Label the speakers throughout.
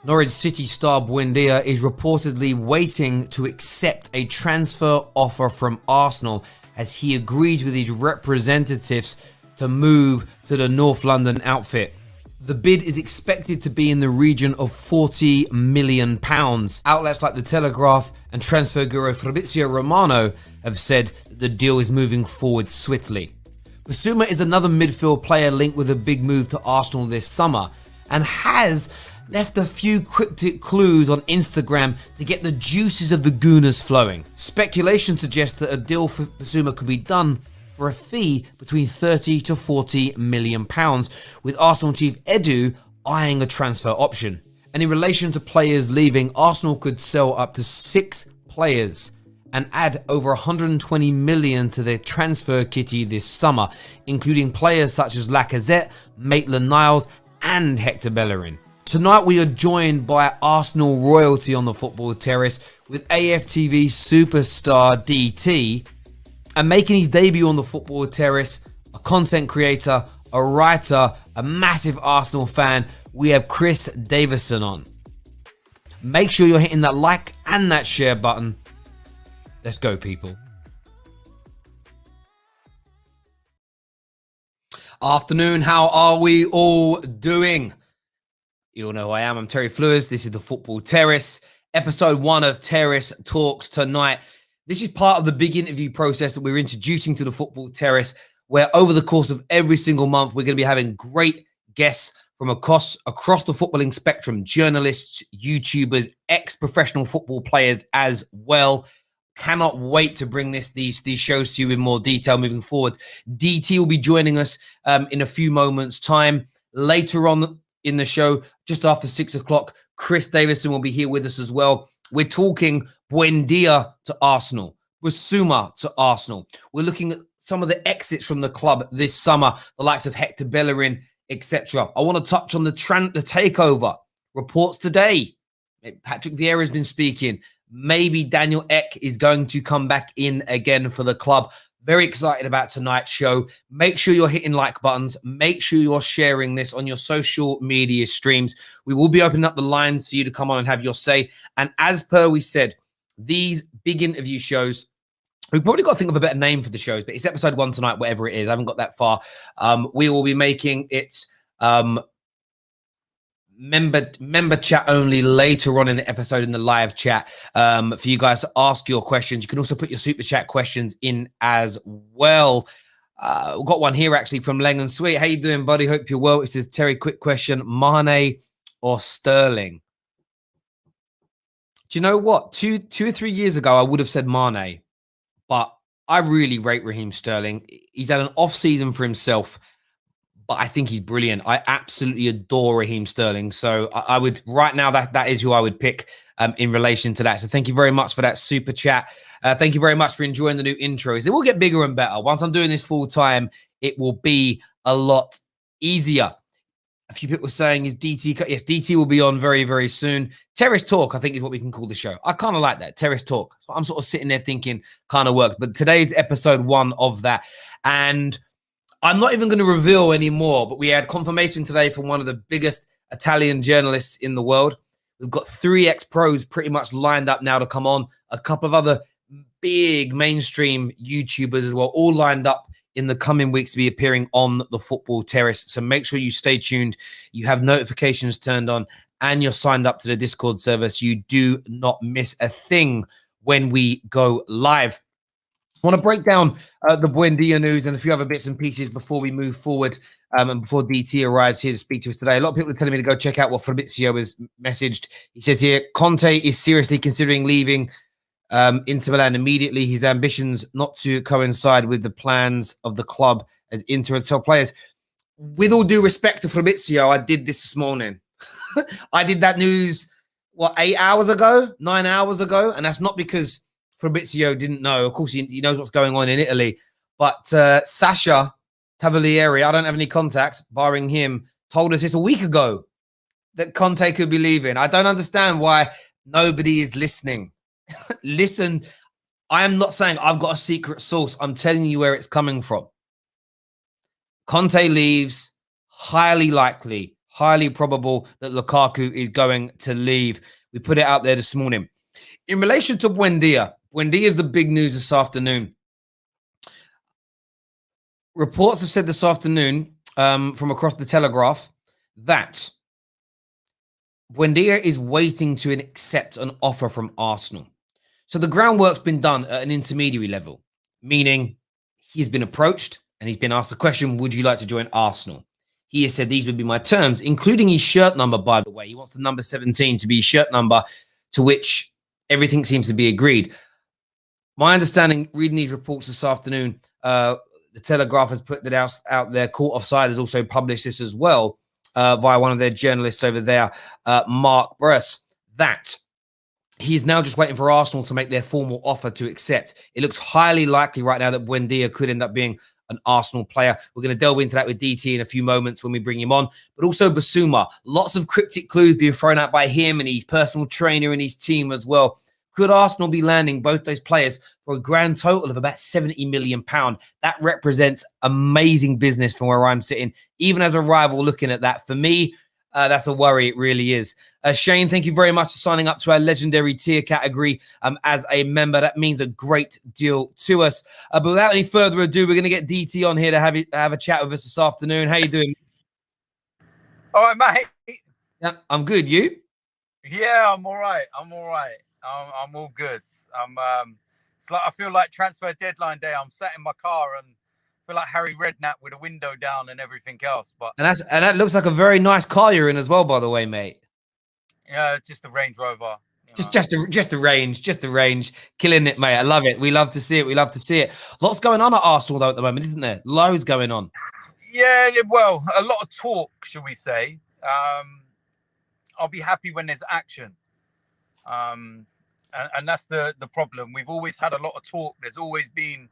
Speaker 1: Norwich City star Buendia is reportedly waiting to accept a transfer offer from Arsenal as he agrees with his representatives to move to the North London outfit. The bid is expected to be in the region of £40 million. Outlets like the Telegraph and transfer guru Fabrizio Romano have said that the deal is moving forward swiftly. Bissouma is another midfield player linked with a big move to Arsenal this summer and has left a few cryptic clues on Instagram to get the juices of the Gooners flowing. Speculation suggests that a deal for Bissouma could be done for a fee between 30 to 40 million pounds, with Arsenal chief Edu eyeing a transfer option. And in relation to players leaving, Arsenal could sell up to 6 players and add over 120 million to their transfer kitty this summer, including players such as Lacazette, Maitland-Niles and Hector Bellerin. Tonight we are joined by Arsenal royalty on the football terrace with AFTV superstar DT, and making his debut on the football terrace, a content creator, a writer, a massive Arsenal fan, we have Chris Davison on. Make sure you're hitting that like and that share button. Let's go, people. Afternoon, how are we all doing? You all know who I am. I'm Terry Fleurs. This is the Football Terrace, episode 1 of Terrace Talks tonight. This is part of the big interview process that we're introducing to the Football Terrace, where over the course of every single month, we're going to be having great guests from across the footballing spectrum, journalists, YouTubers, ex-professional football players as well. Cannot wait to bring these shows to you in more detail moving forward. DT will be joining us in a few moments' time. Later on in the show, just after 6 o'clock, Chris Davison will be here with us as well. We're talking Buendia to Arsenal, Bissouma to Arsenal. We're looking at some of the exits from the club this summer, the likes of Hector Bellerin, etc. I want to touch on the takeover. Reports today, Patrick Vieira has been speaking. Maybe Daniel Ek is going to come back in again for the club. Very excited about tonight's show. Make sure you're hitting like buttons. Make sure you're sharing this on your social media streams. We will be opening up the lines for you to come on and have your say. And as per we said, these big interview shows, we've probably got to think of a better name for the shows, but it's episode 1 tonight, whatever it is. I haven't got that far. We will be making it member chat only later on in the episode in the live chat for you guys to ask your questions. You can also put your super chat questions in as well. We've got one here actually from Lang & Sweet. How you doing, buddy? Hope you're well. It says, Terry, quick question, Mane or Sterling? Do you know what? Two or 3 years ago, I would have said Mane, but I really rate Raheem Sterling. He's had an off season for himself, but I think he's brilliant. I absolutely adore Raheem Sterling. So I would, right now, that is who I would pick in relation to that. So thank you very much for that super chat. Thank you very much for enjoying the new intros. It will get bigger and better. Once I'm doing this full time, it will be a lot easier. A few people saying, is DT? Yes, DT will be on very, very soon. Terrace Talk, I think, is what we can call the show. I kind of like that. Terrace Talk. So I'm sort of sitting there thinking kind of work. But today's episode 1 of that. And I'm not even going to reveal anymore, but we had confirmation today from one of the biggest Italian journalists in the world. We've got 3 ex-pros pretty much lined up now to come on. A couple of other big mainstream YouTubers as well, all lined up in the coming weeks to be appearing on the Football Terrace. So make sure you stay tuned. You have notifications turned on and you're signed up to the Discord server so you do not miss a thing when we go live. I want to break down the Buendia news and a few other bits and pieces before we move forward and before DT arrives here to speak to us today. A lot of people are telling me to go check out what Fabrizio has messaged. He says here, Conte is seriously considering leaving Inter Milan immediately. His ambitions not to coincide with the plans of the club as Inter and sell players. With all due respect to Fabrizio, I did this morning. I did that news, 8 hours ago, 9 hours ago? And that's not because Fabrizio didn't know. Of course, he knows what's going on in Italy. But Sasha Tavolieri, I don't have any contacts, barring him, told us this a week ago that Conte could be leaving. I don't understand why nobody is listening. Listen, I am not saying I've got a secret source. I'm telling you where it's coming from. Conte leaves, highly likely highly probable that Lukaku is going to leave. We put it out there this morning. In relation to Buendia is the big news this afternoon. Reports have said this afternoon from across the Telegraph that Buendia is waiting to accept an offer from Arsenal. So the groundwork's been done at an intermediary level, meaning he's been approached and he's been asked the question, would you like to join Arsenal? He has said these would be my terms, including his shirt number, by the way. He wants the number 17 to be his shirt number, to which everything seems to be agreed. My understanding, reading these reports this afternoon, the Telegraph has put that out there. Court Offside has also published this as well via one of their journalists over there, Mark Bruss, that he's now just waiting for Arsenal to make their formal offer to accept. It looks highly likely right now that Buendia could end up being an Arsenal player. We're going to delve into that with DT in a few moments when we bring him on. But also Bissouma. Lots of cryptic clues being thrown out by him and his personal trainer and his team as well. Could Arsenal be landing both those players for a grand total of about £70 million? That represents amazing business from where I'm sitting. Even as a rival looking at that, for me, that's a worry. It really is. Shane, thank you very much for signing up to our legendary tier category as a member. That means a great deal to us. But without any further ado, we're going to get DT on here to have a chat with us this afternoon. How you doing?
Speaker 2: All right, mate.
Speaker 1: Yeah, I'm good. You?
Speaker 2: Yeah, I'm all right. I'm all good. It's like I feel like transfer deadline day. I'm sat in my car and feel like Harry Redknapp with a window down and everything else. But
Speaker 1: and that looks like a very nice car you're in as well, by the way, mate.
Speaker 2: Yeah, just a Range Rover.
Speaker 1: Just a range, killing it, mate. I love it. We love to see it. Lots going on at Arsenal though at the moment, isn't there? Loads going on.
Speaker 2: Yeah, well, a lot of talk, should we say? I'll be happy when there's action. And that's the problem. We've always had a lot of talk. There's always been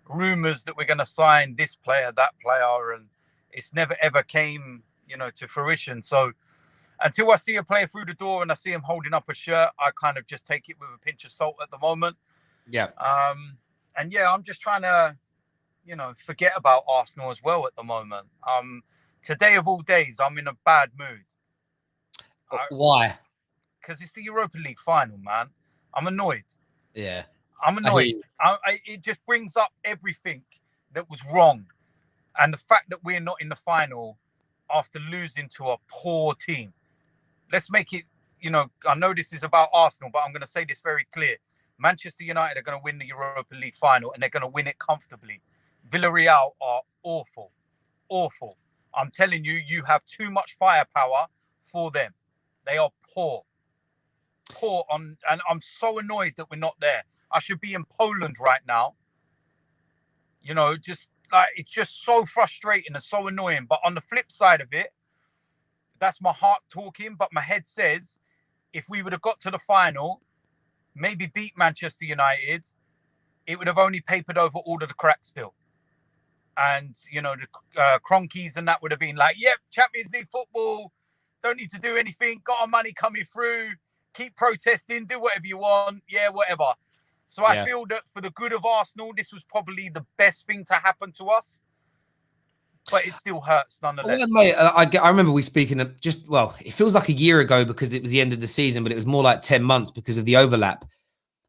Speaker 2: rumors that we're going to sign this player, that player, and it's never ever came, to fruition. So until I see a player through the door and I see him holding up a shirt, I kind of just take it with a pinch of salt at the moment.
Speaker 1: Yeah.
Speaker 2: And yeah, I'm just trying to, forget about Arsenal as well at the moment. Today of all days, I'm in a bad mood.
Speaker 1: Why?
Speaker 2: Because it's the Europa League final, man. I'm annoyed.
Speaker 1: Yeah.
Speaker 2: I'm annoyed. It just brings up everything that was wrong. And the fact that we're not in the final after losing to a poor team. Let's make it, I know this is about Arsenal, but I'm going to say this very clear. Manchester United are going to win the Europa League final and they're going to win it comfortably. Villarreal are awful. Awful. I'm telling you, you have too much firepower for them. They are poor. And I'm so annoyed that we're not there. I should be in Poland right now. Just like, it's just so frustrating and so annoying. But on the flip side of it, that's my heart talking. But my head says, if we would have got to the final, maybe beat Manchester United, it would have only papered over all of the cracks still. And, the Cronkies and that would have been like, yep, Champions League football, don't need to do anything, got our money coming through, keep protesting, do whatever you want, yeah, whatever. So I feel that for the good of Arsenal, this was probably the best thing to happen to us. But it still hurts nonetheless.
Speaker 1: Well, mate, I remember we speaking of it feels like a year ago because it was the end of the season, but it was more like 10 months because of the overlap.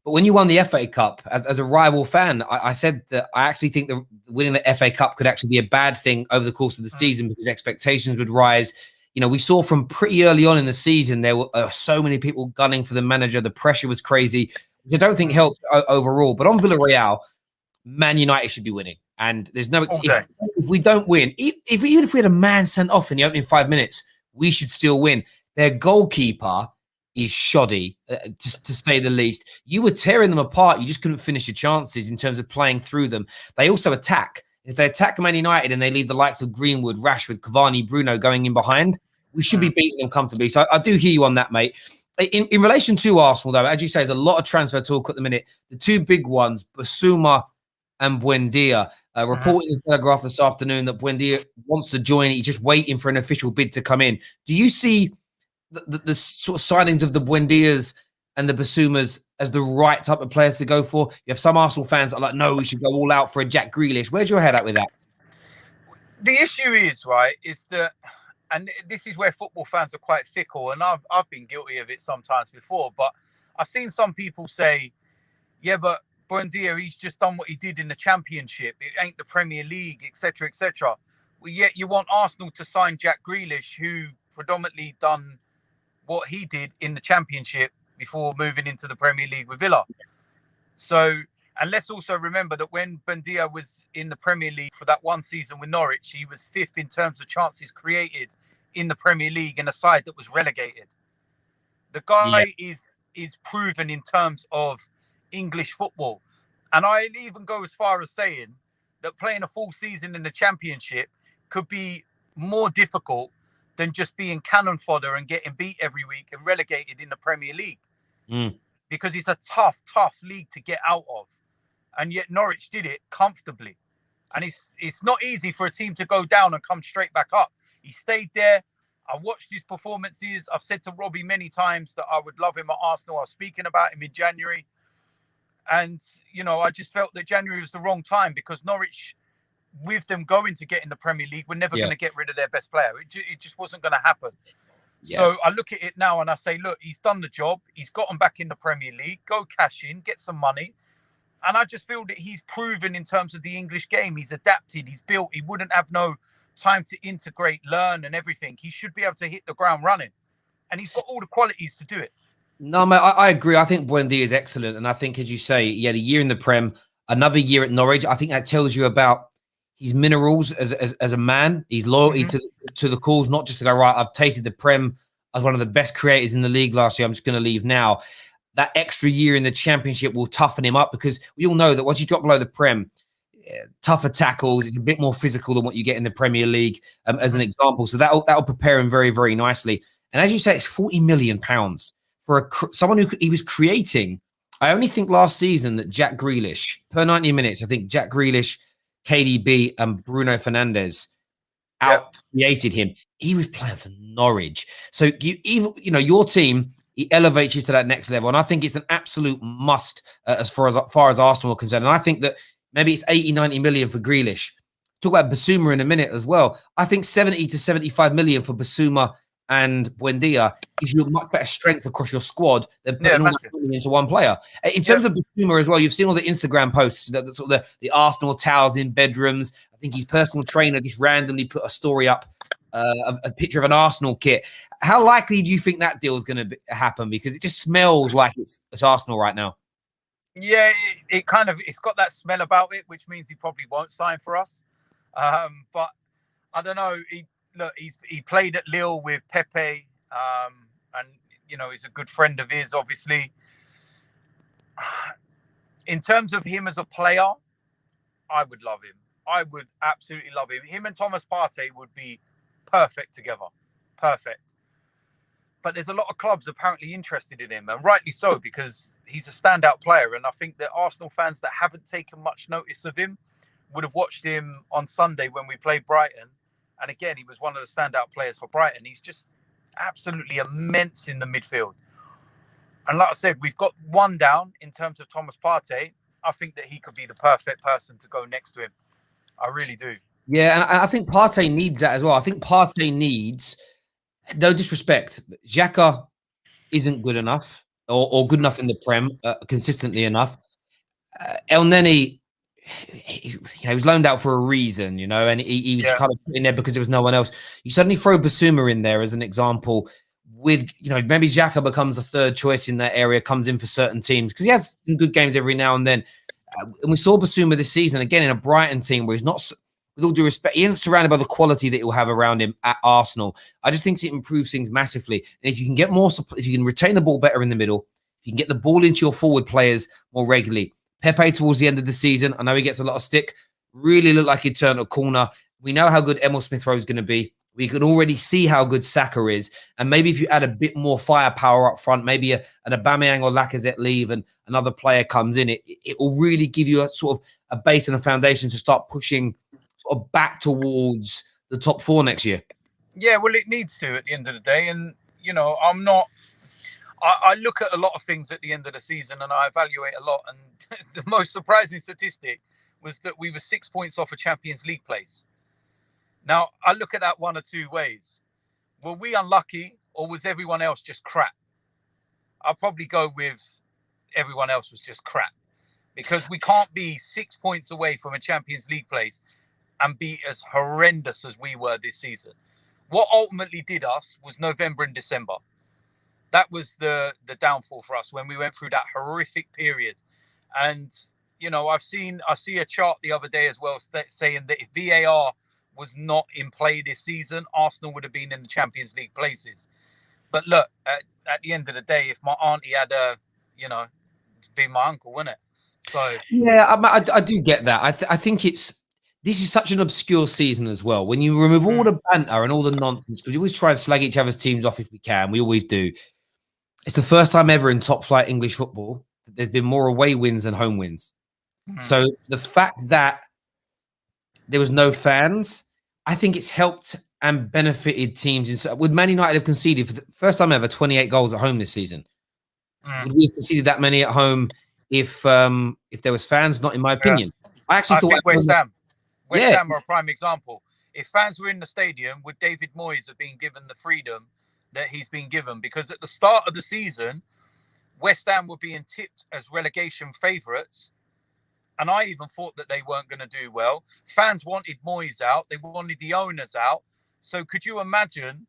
Speaker 1: But when you won the FA Cup, as a rival fan, I said that I actually think that winning the FA Cup could actually be a bad thing over the course of the season because expectations would rise. We saw from pretty early on in the season, there were so many people gunning for the manager. The pressure was crazy, which I don't think helped overall. But on Villarreal, Man United should be winning. And there's no if we don't win, even if we had a man sent off in the opening 5 minutes, we should still win. Their goalkeeper is shoddy, to say the least. You were tearing them apart. You just couldn't finish your chances in terms of playing through them. They also attack. If they attack Man United and they leave the likes of Greenwood, Rashford, Cavani, Bruno going in behind, we should be beating them comfortably. So I do hear you on that, mate. In relation to Arsenal, though, as you say, there's a lot of transfer talk at the minute. The two big ones, Bissouma and Buendia. Reporting in the Telegraph this afternoon that Buendia wants to join. He's just waiting for an official bid to come in. Do you see the sort of signings of the Buendias and the Bissoumas as the right type of players to go for? You have some Arsenal fans that are like, no, we should go all out for a Jack Grealish. Where's your head at with that?
Speaker 2: The issue is, right, is that and this is where football fans are quite fickle, and I've been guilty of it sometimes before, but I've seen some people say, yeah, but Buendia, he's just done what he did in the Championship. It ain't the Premier League, etc., etc. Well, yet you want Arsenal to sign Jack Grealish, who predominantly done what he did in the Championship before moving into the Premier League with Villa. So, and let's also remember that when Buendia was in the Premier League for that one season with Norwich, he was 5th in terms of chances created in the Premier League in a side that was relegated. The guy is proven in terms of English football. And I'd even go as far as saying that playing a full season in the Championship could be more difficult than just being cannon fodder and getting beat every week and relegated in the Premier League. Because it's a tough league to get out of. And yet Norwich did it comfortably. And it's not easy for a team to go down and come straight back up. He stayed there. I watched his performances. I've said to Robbie many times that I would love him at Arsenal. I was speaking about him in January. And, you know, I just felt that January was the wrong time because Norwich, with them going to get in the Premier League, were never going to get rid of their best player. It just wasn't going to happen. Yeah. So I look at it now and I say, look, he's done the job. He's got them back in the Premier League. Go cash in, get some money. And I just feel that he's proven in terms of the English game. He's adapted. He's built. He wouldn't have no time to integrate, learn and everything. He should be able to hit the ground running. And he's got all the qualities to do it.
Speaker 1: No, mate, I agree. I think Buendia is excellent. And I think, as you say, he had a year in the Prem, another year at Norwich. I think that tells you about his minerals as a man. His loyalty to the cause, not just to go, right, I've tasted the Prem as one of the best creators in the league last year. I'm just going to leave now. That extra year in the Championship will toughen him up because we all know that once you drop below the Prem, tougher tackles, it's a bit more physical than what you get in the Premier League, as an example. So that'll prepare him very, very nicely. And as you say, it's £40 million for someone who he was creating. I only think last season that Jack Grealish, per 90 minutes, I think Jack Grealish, KDB, and Bruno Fernandes out-created him. He was playing for Norwich. So your team, he elevates you to that next level. And I think it's an absolute must as far as Arsenal are concerned. And I think that maybe it's 80, 90 million for Grealish. Talk about Bissouma in a minute as well. I think 70 to 75 million for Bissouma and Buendia gives you a much better strength across your squad than putting all that money into one player. In terms of Bissouma as well, you've seen all the Instagram posts, the Arsenal towels in bedrooms. I think his personal trainer just randomly put a story up, a picture of an Arsenal kit. How likely do you think that deal is going to happen? Because it just smells like it's Arsenal right now.
Speaker 2: Yeah, it's got that smell about it, which means he probably won't sign for us. But I don't know. He played at Lille with Pepe, and he's a good friend of his, obviously. In terms of him as a player, I would love him. I would absolutely love him. Him and Thomas Partey would be perfect together. Perfect. But there's a lot of clubs apparently interested in him, and rightly so, because he's a standout player. And I think that Arsenal fans that haven't taken much notice of him would have watched him on Sunday when we played Brighton. And again, he was one of the standout players for Brighton. He's just absolutely immense in the midfield. And like I said, we've got one down in terms of Thomas Partey. I think that he could be the perfect person to go next to him. I really do.
Speaker 1: Yeah, and I think Partey needs that as well. I think Partey needs, no disrespect, Xhaka isn't good enough or good enough in the Prem, consistently enough. El Neni, he was loaned out for a reason, and he was kind of in there because there was no one else. You suddenly throw Bissouma in there as an example with, maybe Xhaka becomes the third choice in that area, comes in for certain teams because he has some good games every now and then. And we saw Bissouma this season, again, in a Brighton team where he's not, with all due respect, he isn't surrounded by the quality that he'll have around him at Arsenal. I just think it improves things massively. And if you can get more, if you can retain the ball better in the middle, if you can get the ball into your forward players more regularly. Pepe towards the end of the season, I know he gets a lot of stick, really looked like he turned a corner. We know how good Emil Smith Rowe is going to be. We can already see how good Saka is. And maybe if you add a bit more firepower up front, maybe an Aubameyang or Lacazette leave and another player comes in, it will really give you a sort of a base and a foundation to start pushing sort of back towards the top four next year.
Speaker 2: Yeah, well, it needs to at the end of the day. And, I look at a lot of things at the end of the season and I evaluate a lot. And the most surprising statistic was that we were 6 points off a Champions League place. Now, I look at that one or two ways. were we unlucky or was everyone else just crap? I'll probably go with everyone else was just crap, because we can't be 6 points away from a Champions League place and be as horrendous as we were this season. What ultimately did us was November and December. That was the downfall for us when we went through that horrific period. And, you know, I see a chart the other day as well saying that if VAR was not in play this season, Arsenal would have been in the Champions League places. But look, at the end of the day, if my auntie had it'd be my uncle, wouldn't it? So
Speaker 1: yeah, I do get that. I think this is such an obscure season as well. When you remove all the banter and all the nonsense, because we always try and slag each other's teams off if we can. We always do. It's the first time ever in top flight English football that there's been more away wins than home wins. So the fact that there was no fans, I think it's helped and benefited teams. Would Man United have conceded for the first time ever 28 goals at home this season? Would we have conceded that many at home if there was fans? Not in my opinion. I actually thought
Speaker 2: West Ham are a prime example. If fans were in the stadium, would David Moyes have been given the freedom that he's been given? Because at the start of the season, West Ham were being tipped as relegation favourites, and I even thought that they weren't going to do well. Fans wanted Moyes out. They wanted the owners out. So could you imagine,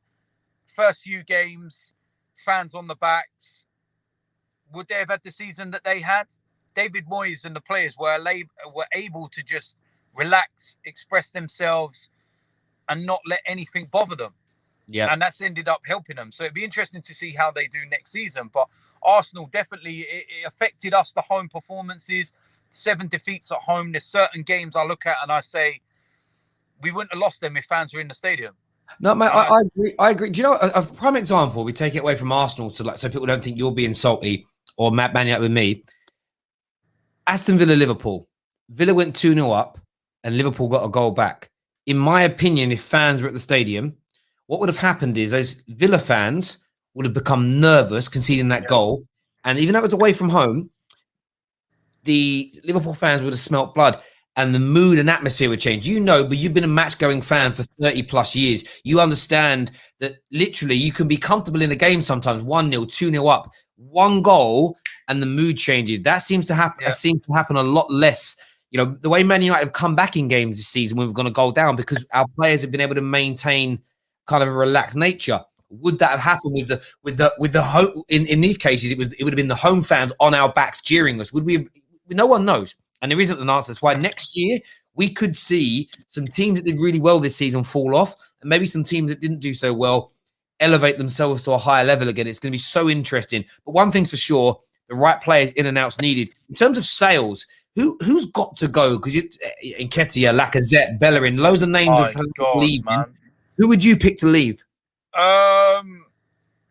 Speaker 2: first few games, fans on the backs, would they have had the season that they had? David Moyes and the players were able to just relax, express themselves, and not let anything bother them. Yeah, and that's ended up helping them. So it'd be interesting to see how they do next season. But Arsenal definitely, it affected us, the home performances, 7 defeats at home. There's certain games I look at and I say, we wouldn't have lost them if fans were in the stadium.
Speaker 1: No, mate, I agree. I agree. Do you know a prime example? We take it away from Arsenal so people don't think you're being salty or Man United with me. Aston Villa, Liverpool. Villa went 2-0 up and Liverpool got a goal back. In my opinion, if fans were at the stadium, what would have happened is those Villa fans would have become nervous conceding that goal. And even though it was away from home, the Liverpool fans would have smelt blood and the mood and atmosphere would change. You know, but you've been a match-going fan for 30 plus years. You understand that literally you can be comfortable in a game sometimes, 1-0, 2-0 up, one goal, and the mood changes. That seems to happen. Yeah. Seems to happen a lot less. You know, the way Man United have come back in games this season when we've gone a goal down, because our players have been able to maintain kind of a relaxed nature. Would that have happened with the home? In these cases, it would have been the home fans on our backs jeering us. Would we have, no one knows. And there isn't an answer. That's why next year we could see some teams that did really well this season fall off, and maybe some teams that didn't do so well elevate themselves to a higher level again. It's going to be so interesting. But one thing's for sure, the right players in and out's needed. In terms of sales, who's got to go? Because Nketiah, Lacazette, Bellerin, loads of names of players leaving. Man. Who would you pick to leave?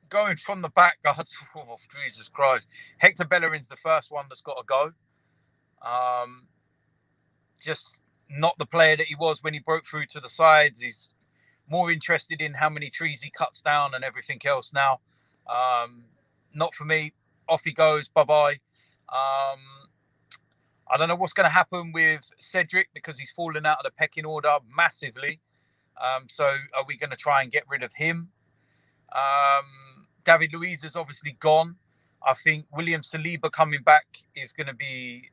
Speaker 2: Going from the back, God, oh, Jesus Christ. Hector Bellerin's the first one that's got to go. Just not the player that he was when he broke through to the sides. He's more interested in how many trees he cuts down and everything else now. Not for me. Off he goes. Bye-bye. I don't know what's going to happen with Cedric because he's fallen out of the pecking order massively. So are we going to try and get rid of him? David Luiz is obviously gone. I think William Saliba coming back is going to be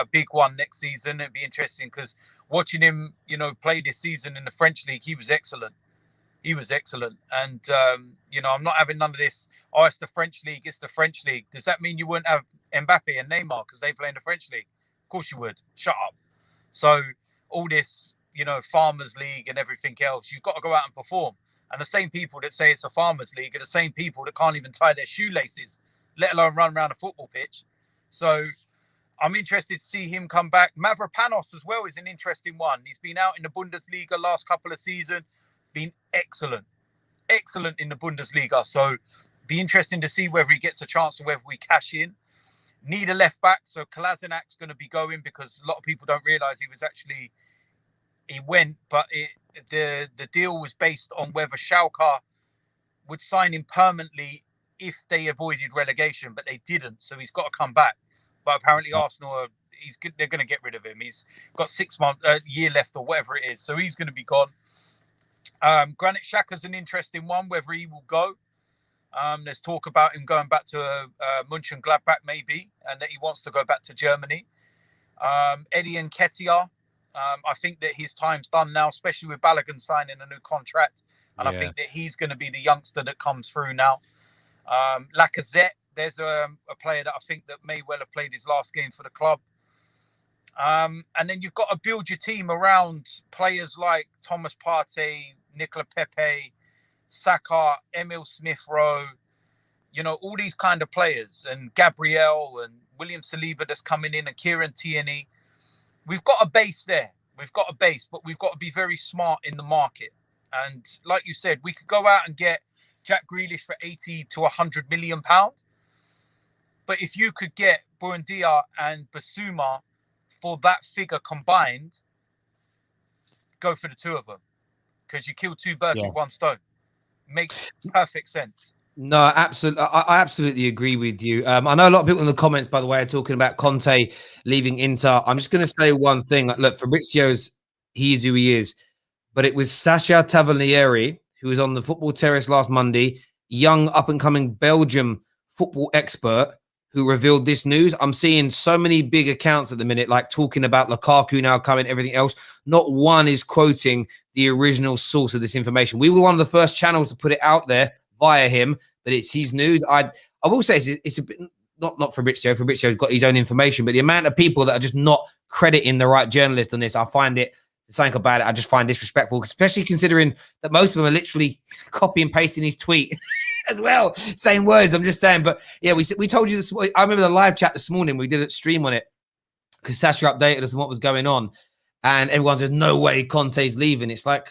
Speaker 2: a big one next season. It'd be interesting because watching him, play this season in the French league, he was excellent. He was excellent. And, I'm not having none of this. Oh, it's the French league. It's the French league. Does that mean you wouldn't have Mbappe and Neymar because they play in the French league? Of course you would. Shut up. So all this, Farmers League and everything else, you've got to go out and perform. And the same people that say it's a Farmers League are the same people that can't even tie their shoelaces, let alone run around a football pitch. So I'm interested to see him come back. Mavropanos as well is an interesting one. He's been out in the Bundesliga last couple of seasons, been excellent in the Bundesliga. So be interesting to see whether he gets a chance or whether we cash in. Need a left back, so Kolasinac's going to be going because a lot of people don't realise he went, but the deal was based on whether Schalke would sign him permanently if they avoided relegation, but they didn't, so he's got to come back. But apparently Arsenal, they're going to get rid of him. He's got 6 months, a year left or whatever it is, so he's going to be gone. Granit Xhaka's an interesting one, whether he will go. There's talk about him going back to Mönchengladbach maybe, and that he wants to go back to Germany. Eddie Nketiah, I think that his time's done now, especially with Balogun signing a new contract. And I think that he's going to be the youngster that comes through now. Lacazette, there's a player that I think that may well have played his last game for the club. And then you've got to build your team around players like Thomas Partey, Nicola Pepe, Saka, Emil Smith-Rowe, you know, all these kind of players, and Gabriel and William Saliba that's coming in, and Kieran Tierney. We've got a base there. We've got a base, but we've got to be very smart in the market. And like you said, we could go out and get Jack Grealish for 80 to 100 million pounds. But if you could get Buendia and Bissouma for that figure combined, go for the two of them, because you kill two birds with one stone. Makes perfect sense.
Speaker 1: No, absolutely. I absolutely agree with you. I know a lot of people in the comments, by the way, are talking about Conte leaving Inter. I'm just going to say one thing. Look, Fabrizio's, he is who he is. But it was Sasha Tavernieri, who was on the Football Terrace last Monday, young up-and-coming Belgium football expert, who revealed this news. I'm seeing so many big accounts at the minute, like talking about Lukaku now coming, everything else. Not one is quoting the original source of this information. We were one of the first channels to put it out there via him, but it's his news. I will say it's a bit, not Fabrizio. Fabrizio's got his own information, but the amount of people that are just not crediting the right journalist on this, I find it, something about it, I just find disrespectful, especially considering that most of them are literally copy and pasting his tweet as well, same words. I'm just saying, but yeah, we told you this. I remember the live chat this morning. We did a stream on it because Sasha updated us on what was going on, and everyone says no way Conte's leaving. It's like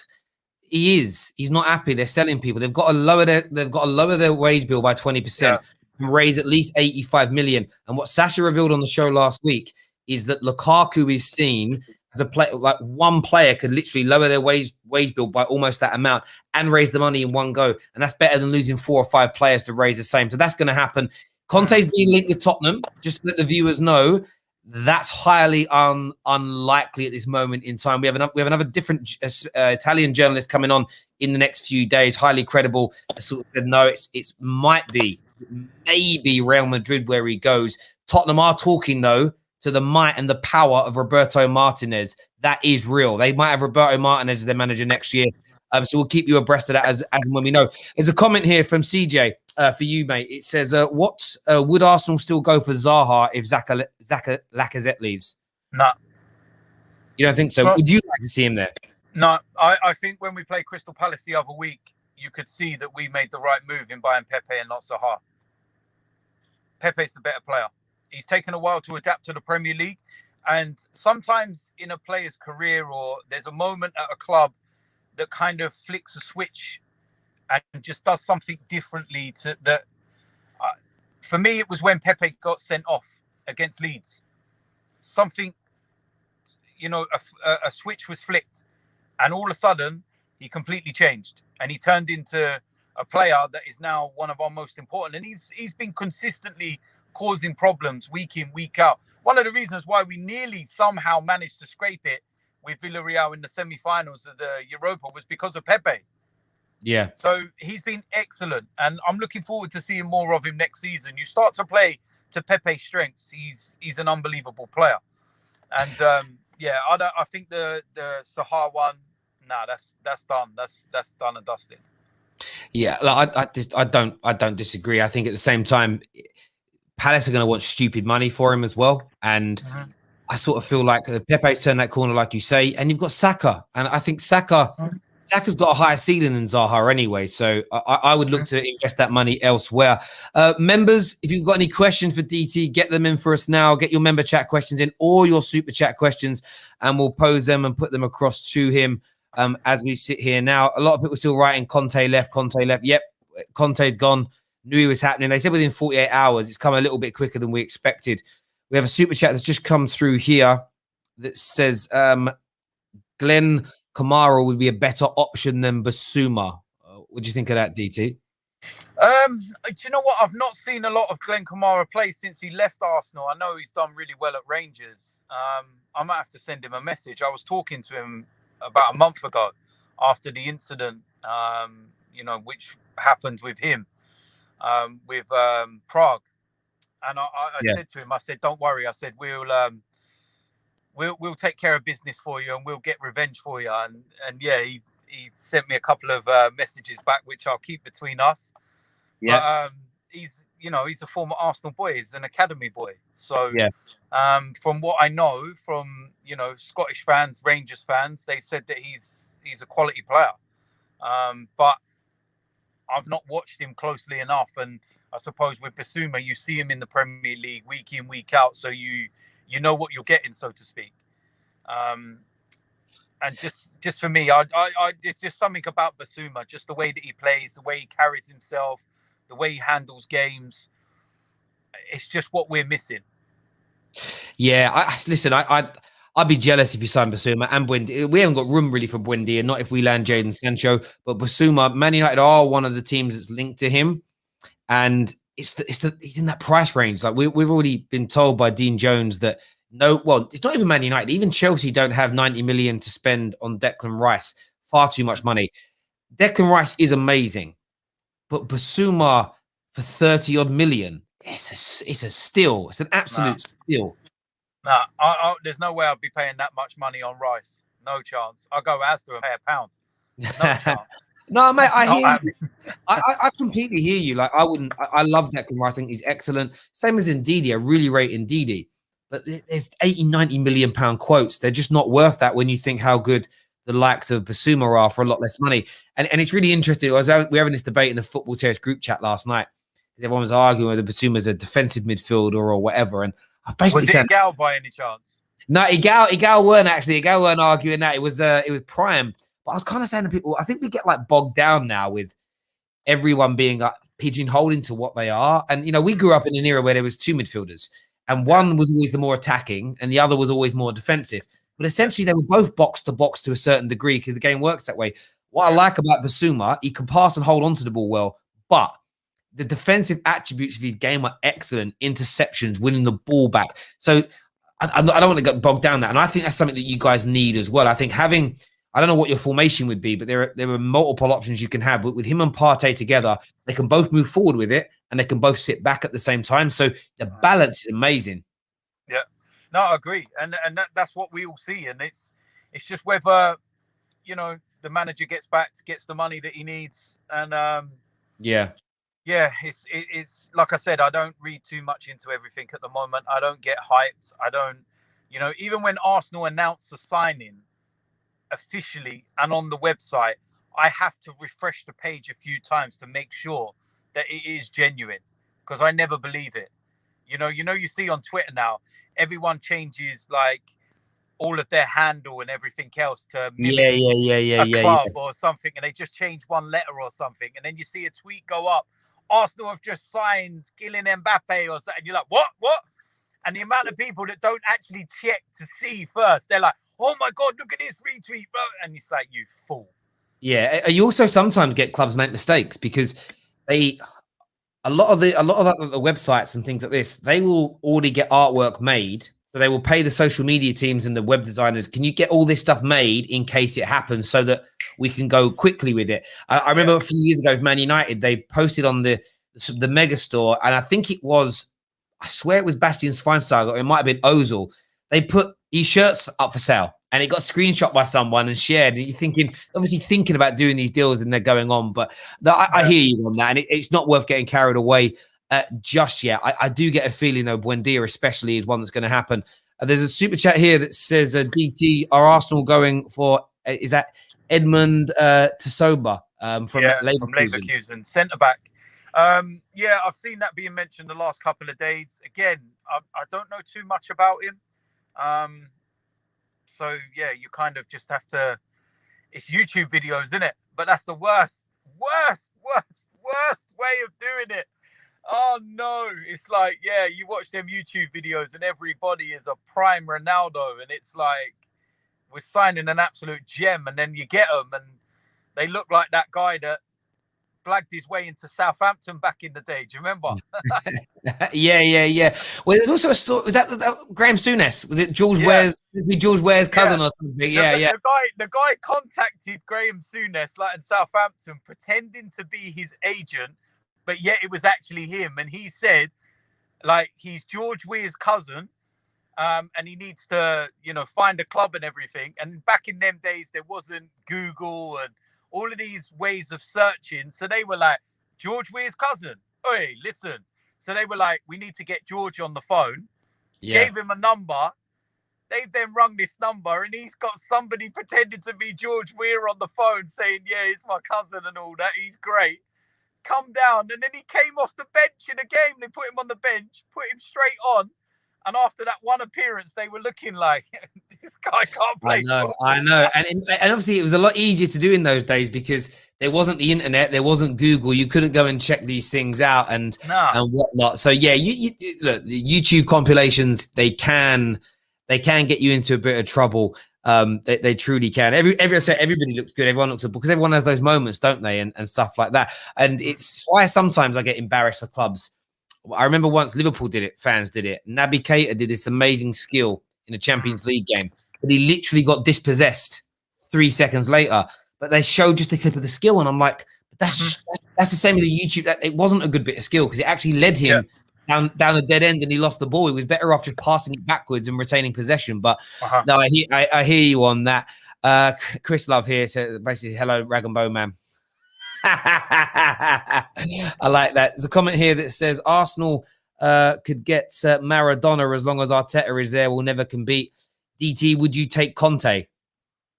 Speaker 1: he is. He's not happy. They're selling people. They've got to lower their wage bill by 20% and raise at least 85 million. And what Sasha revealed on the show last week is that Lukaku is seen as a player, like one player could literally lower their wage bill by almost that amount and raise the money in one go. And that's better than losing 4 or 5 players to raise the same. So that's going to happen. Conte's being linked with Tottenham. Just to let the viewers know, that's highly unlikely at this moment in time. We have another different Italian journalist coming on in the next few days, highly credible. Sort of said, no, it may be Real Madrid where he goes. Tottenham are talking, though, to the might and the power of Roberto Martinez. That is real. They might have Roberto Martinez as their manager next year. So we'll keep you abreast of that as and when we know. There's a comment here from CJ for you, mate. It says, would Arsenal still go for Zaha if Lacazette leaves?
Speaker 2: No.
Speaker 1: You don't think so?
Speaker 2: Well,
Speaker 1: would you like to see him there?
Speaker 2: No. I think when we played Crystal Palace the other week, you could see that we made the right move in buying Pepe and not Zaha. Pepe's the better player. He's taken a while to adapt to the Premier League. And sometimes in a player's career, or there's a moment at a club that kind of flicks a switch and just does something differently to that. For me, it was when Pepe got sent off against Leeds. Something, a switch was flicked, and all of a sudden he completely changed, and he turned into a player that is now one of our most important. And he's been consistently causing problems week in, week out. One of the reasons why we nearly somehow managed to scrape it with Villarreal in the semi-finals of the Europa was because of Pepe.
Speaker 1: Yeah.
Speaker 2: So he's been excellent, and I'm looking forward to seeing more of him next season. You start to play to Pepe's strengths. He's an unbelievable player, and I think the Zaha one, that's done. That's done and dusted.
Speaker 1: Yeah, I don't disagree. I think at the same time, Palace are going to want stupid money for him as well, and I sort of feel like Pepe's turned that corner, like you say, and you've got Saka, and I think Saka's got a higher ceiling than Zaha anyway, so I would look to invest that money elsewhere. Members, if you've got any questions for DT, get them in for us now. Get your member chat questions in, or your super chat questions, and we'll pose them and put them across to him as we sit here now. A lot of people still writing Conte left. Yep, Conte's gone. Knew it was happening. They said within 48 hours. It's come a little bit quicker than we expected. We have a super chat that's just come through here that says Glenn Kamara would be a better option than Bissouma. What do you think of that, DT?
Speaker 2: Do you know what? I've not seen a lot of Glenn Kamara play since he left Arsenal. I know he's done really well at Rangers. I might have to send him a message. I was talking to him about a month ago. after the incident, you know, which happened with him, with Prague. And I
Speaker 1: Yeah.
Speaker 2: said to him, I said, don't worry. I said, we'll take care of business for you and we'll get revenge for you. And yeah, he sent me a couple of messages back, which I'll keep between us.
Speaker 1: Yeah.
Speaker 2: But he's, you know, he's a former Arsenal boy. He's an academy boy. So
Speaker 1: Yeah.
Speaker 2: from what I know from, you know, Scottish fans, Rangers fans, they said that he's a quality player. But I've not watched him closely enough. And I suppose with Bissouma, you see him in the Premier League week in, week out. So you know what you're getting, so to speak. And just for me, I it's just something about Bissouma, just the way that he plays, the way he carries himself, the way he handles games. It's just what we're missing.
Speaker 1: Yeah, listen, I'd be jealous if you signed Bissouma and Buendia. We haven't got room really for Buendia, not if we land Jadon Sancho. But Bissouma, Man United are one of the teams that's linked to him, and he's in that price range. Like we've already been told by Dean Jones that it's not even Man United. Even Chelsea don't have 90 million to spend on Declan Rice. Far too much money. Declan Rice is amazing, but Bissouma for 30 odd million, it's a steal. It's an absolute steal.
Speaker 2: Nah, there's no way I'd be paying that much money on Rice. No chance. I'll go Asda and pay £1. No chance.
Speaker 1: No, mate, I hear you. I completely hear you. Like, I love Declan Rice. I think he's excellent. Same as Ndidi. I really rate Ndidi. But there's 80, 90 million pound quotes. They're just not worth that when you think how good the likes of Bissouma are for a lot less money. And it's really interesting. We were having this debate in the Football Terrace group chat last night. Everyone was arguing whether Bissouma's a defensive midfielder or whatever. And I basically
Speaker 2: said, Igal by any chance?
Speaker 1: No, Igal weren't actually. Igal weren't arguing that. It was Prime. But I was kind of saying to people, I think we get like bogged down now with everyone being like pigeonholed into what they are. And, you know, we grew up in an era where there was two midfielders and one was always the more attacking and the other was always more defensive. But essentially they were both box to box to a certain degree because the game works that way. What I like about Bissouma, he can pass and hold onto the ball well, but the defensive attributes of his game are excellent. Interceptions, winning the ball back. So I don't want to get bogged down that. And I think that's something that you guys need as well. I think having, I don't know what your formation would be, but there are multiple options you can have. But with him and Partey together, they can both move forward with it and they can both sit back at the same time. So the balance is amazing.
Speaker 2: Yeah, no, I agree. And that's what we all see. And it's just whether, you know, the manager gets the money that he needs. And yeah, it's like I said, I don't read too much into everything at the moment. I don't get hyped. I don't, you know, even when Arsenal announce a signing officially and on the website, I have to refresh the page a few times to make sure that it is genuine, because I never believe it. You see on Twitter now, everyone changes like all of their handle and everything else to mimic a club or something, and they just change one letter or something, and then you see a tweet go up, Arsenal have just signed Kylian Mbappe or something. You're like, what? And the amount of people that don't actually check to see first, they're like, oh my God, look at this retweet, bro. And it's like, you fool.
Speaker 1: Yeah. You also sometimes get clubs make mistakes because a lot of the websites and things like this, they will already get artwork made. So they will pay the social media teams and the web designers, can you get all this stuff made in case it happens so that we can go quickly with it? I remember a few years ago with Man United, they posted on the mega store, and I think I swear it was Bastian Schweinsteiger, or it might have been Ozil. They put his shirts up for sale and it got screenshot by someone and shared. And you're obviously thinking about doing these deals and they're going on. But I hear you on that. And it's not worth getting carried away just yet. I do get a feeling, though, Buendia especially is one that's going to happen. There's a super chat here that says, DT, are Arsenal going for, is that Edmund Tsoba from
Speaker 2: Leverkusen, centre-back. I've seen that being mentioned the last couple of days. Again, I don't know too much about him. So yeah, you kind of just have to, it's YouTube videos, isn't it? But that's the worst way of doing it. Oh no, it's like, yeah, you watch them YouTube videos and everybody is a prime Ronaldo, and it's like we're signing an absolute gem, and then you get them and they look like that guy that blagged his way into Southampton back in the day. Do you remember?
Speaker 1: Yeah. Well, there's also a story. Was that Graham Souness? Was it George Ware's cousin or something? Yeah.
Speaker 2: The guy contacted Graham Souness like in Southampton, pretending to be his agent, but yet it was actually him. And he said, like, he's George Weir's cousin, and he needs to, find a club and everything. And back in them days, there wasn't Google and all of these ways of searching. So they were like, George Weir's cousin. Oi, listen. So they were like, we need to get George on the phone. Yeah. Gave him a number. They've then rung this number, and he's got somebody pretending to be George Weir on the phone saying, yeah, he's my cousin and all that. He's great. Come down. And then he came off the bench in a game. They put him on the bench, put him straight on. And after that one appearance, they were looking like, this guy can't play.
Speaker 1: I know. And obviously, it was a lot easier to do in those days because there wasn't the internet, there wasn't Google. You couldn't go and check these things out and whatnot. So yeah, you look, the YouTube compilations, they can get you into a bit of trouble. They truly can. Everybody looks good. Everyone looks good because everyone has those moments, don't they? And stuff like that. And it's why sometimes I get embarrassed for clubs. I remember once Liverpool did it, fans did it. Naby Keita did this amazing skill in a Champions League game, but he literally got dispossessed 3 seconds later. But they showed just a clip of the skill, and I'm like, that's the same with the YouTube. That it wasn't a good bit of skill because it actually led him down a dead end, and he lost the ball. He was better off just passing it backwards and retaining possession. But no, I hear you on that. Chris Love here says basically, hello, Rag and Bone Man. I like that. There's a comment here that says Arsenal could get Maradona as long as Arteta is there. We'll never compete. DT, would you take Conte?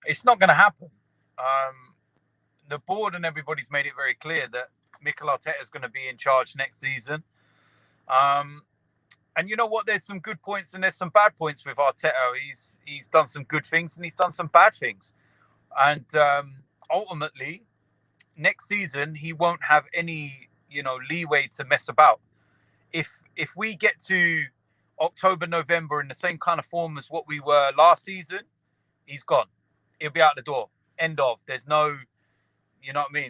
Speaker 2: It's not going to happen. The board and everybody's made it very clear that Mikel Arteta is going to be in charge next season. And you know what? There's some good points and there's some bad points with Arteta. He's done some good things and he's done some bad things. And ultimately, next season, he won't have any, leeway to mess about. If we get to October, November in the same kind of form as what we were last season, he's gone. He'll be out the door. End of. There's no,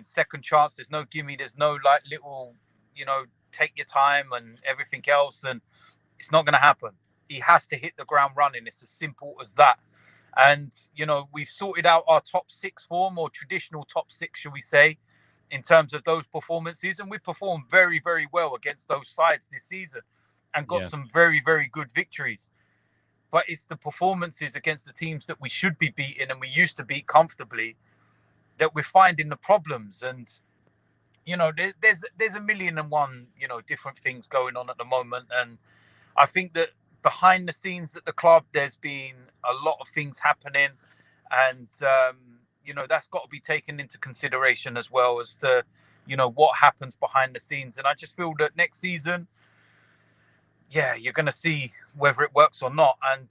Speaker 2: second chance. There's no gimme. There's no like little, take your time and everything else. And it's not going to happen. He has to hit the ground running. It's as simple as that. And, we've sorted out our top six form or traditional top six, shall we say, in terms of those performances. And we performed very, very well against those sides this season and got some very, very good victories. But it's the performances against the teams that we should be beating and we used to beat comfortably that we're finding the problems. And, there's a million and one, different things going on at the moment. And I think that behind the scenes at the club, there's been a lot of things happening. And, that's got to be taken into consideration as well as to, what happens behind the scenes. And I just feel that next season, you're going to see whether it works or not. And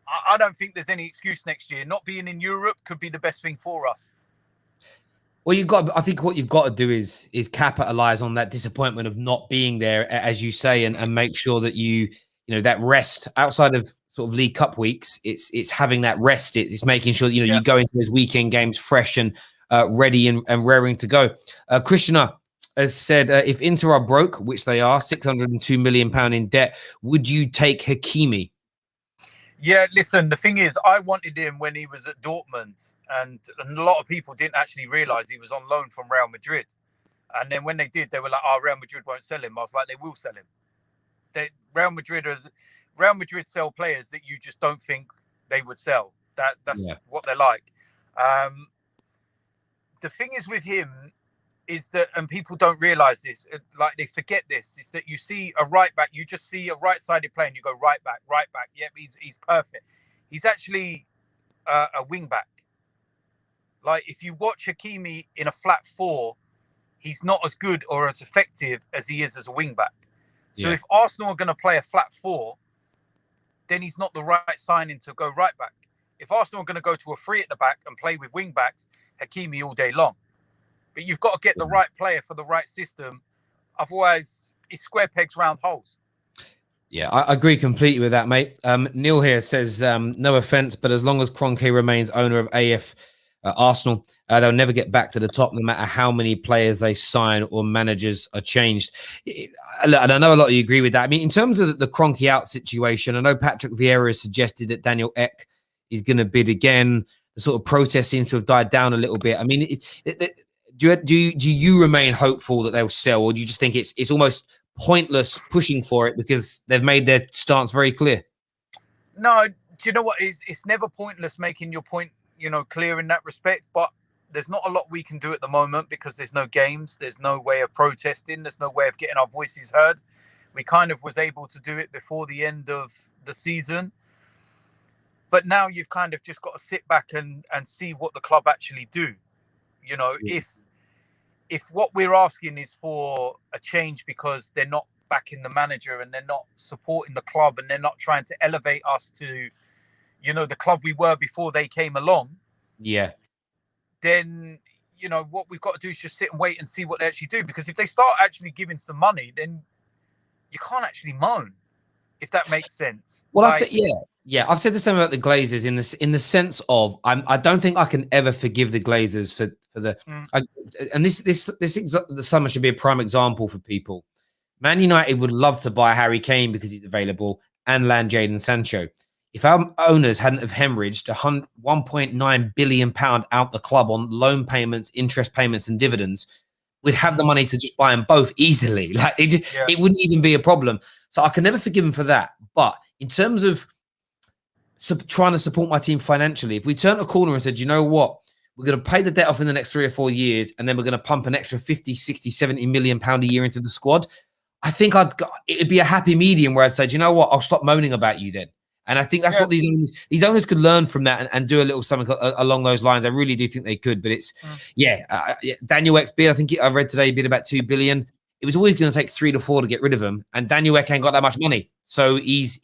Speaker 2: I don't think there's any excuse next year. Not being in Europe could be the best thing for us.
Speaker 1: Well, I think what you've got to do is capitalize on that disappointment of not being there, as you say, and make sure that that rest outside of sort of League Cup weeks, it's having that rest. It's making sure, you go into those weekend games fresh and ready and raring to go. Krishna has said, if Inter are broke, which they are, £602 million in debt, would you take Hakimi?
Speaker 2: Yeah, listen, the thing is, I wanted him when he was at Dortmund, and a lot of people didn't actually realise he was on loan from Real Madrid. And then when they did, they were like, Real Madrid won't sell him. I was like, they will sell him. Real Madrid sell players that you just don't think they would sell. That's what they're like. The thing is with him is that, and people don't realise this, like they forget this, is that you see a right back, you just see a right-sided player and you go right back. Yep, he's perfect. He's actually a wing back. Like if you watch Hakimi in a flat four, he's not as good or as effective as he is as a wing back. So if Arsenal are going to play a flat four, then he's not the right signing to go right back. If Arsenal are going to go to a three at the back and play with wing backs, Hakimi all day long. But you've got to get the right player for the right system. Otherwise, it's square pegs, round holes.
Speaker 1: Yeah, I agree completely with that, mate. Neil here says, no offense, but as long as Kroenke remains owner of AFTV Arsenal. They'll never get back to the top, no matter how many players they sign or managers are changed. And I know a lot of you agree with that. I mean, in terms of the Kroenke out situation, I know Patrick Vieira has suggested that Daniel Ek is going to bid again. The sort of protest seems to have died down a little bit. I mean, do you remain hopeful that they'll sell, or do you just think it's almost pointless pushing for it because they've made their stance very clear?
Speaker 2: No, do you know what? It's never pointless making your point, clear in that respect. But there's not a lot we can do at the moment because there's no games. There's no way of protesting. There's no way of getting our voices heard. We kind of was able to do it before the end of the season. But now you've kind of just got to sit back and see what the club actually do. If what we're asking is for a change because they're not backing the manager and they're not supporting the club and they're not trying to elevate us to, the club we were before they came along.
Speaker 1: Yeah.
Speaker 2: Then, what we've got to do is just sit and wait and see what they actually do. Because if they start actually giving some money, then you can't actually moan, if that makes sense.
Speaker 1: Well, yeah. I've said the same about the Glazers in the sense of I don't think I can ever forgive the Glazers for the and this the summer should be a prime example for people. Man United would love to buy Harry Kane because he's available and land Jadon Sancho. If our owners hadn't have hemorrhaged £1.9 billion out the club on loan payments, interest payments, and dividends, we'd have the money to just buy them both easily. Like it wouldn't even be a problem. So I can never forgive them for that. But in terms of trying to support my team financially, if we turned a corner and said, you know what, we're going to pay the debt off in the next 3 or 4 years, and then we're going to pump an extra 50, 60, 70 million pound a year into the squad, I think it'd be a happy medium where I'd say, you know what, I'll stop moaning about you then. And I think that's what these owners could learn from that and do a little something along those lines. I really do think they could. But it's, Daniel Ek's bid, I think I read today, bid about 2 billion. It was always going to take 3 to 4 to get rid of him. And Daniel Ek ain't got that much money. So he's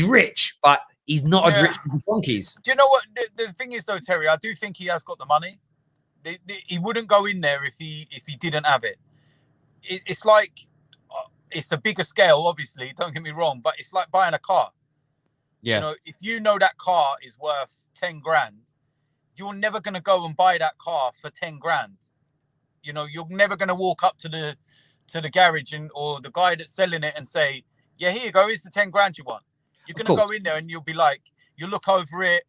Speaker 1: rich, but he's not as rich as the Donkeys.
Speaker 2: Do you know what? The thing is, though, Terry, I do think he has got the money. He wouldn't go in there if he didn't have it. It's like, it's a bigger scale, obviously, don't get me wrong, but it's like buying a car.
Speaker 1: Yeah.
Speaker 2: If you know that car is worth 10 grand, you're never going to go and buy that car for 10 grand. You're never going to walk up to the garage or the guy that's selling it and say, yeah, here you go, here's the 10 grand you want. You're going to go in there and you'll be like, you look over it,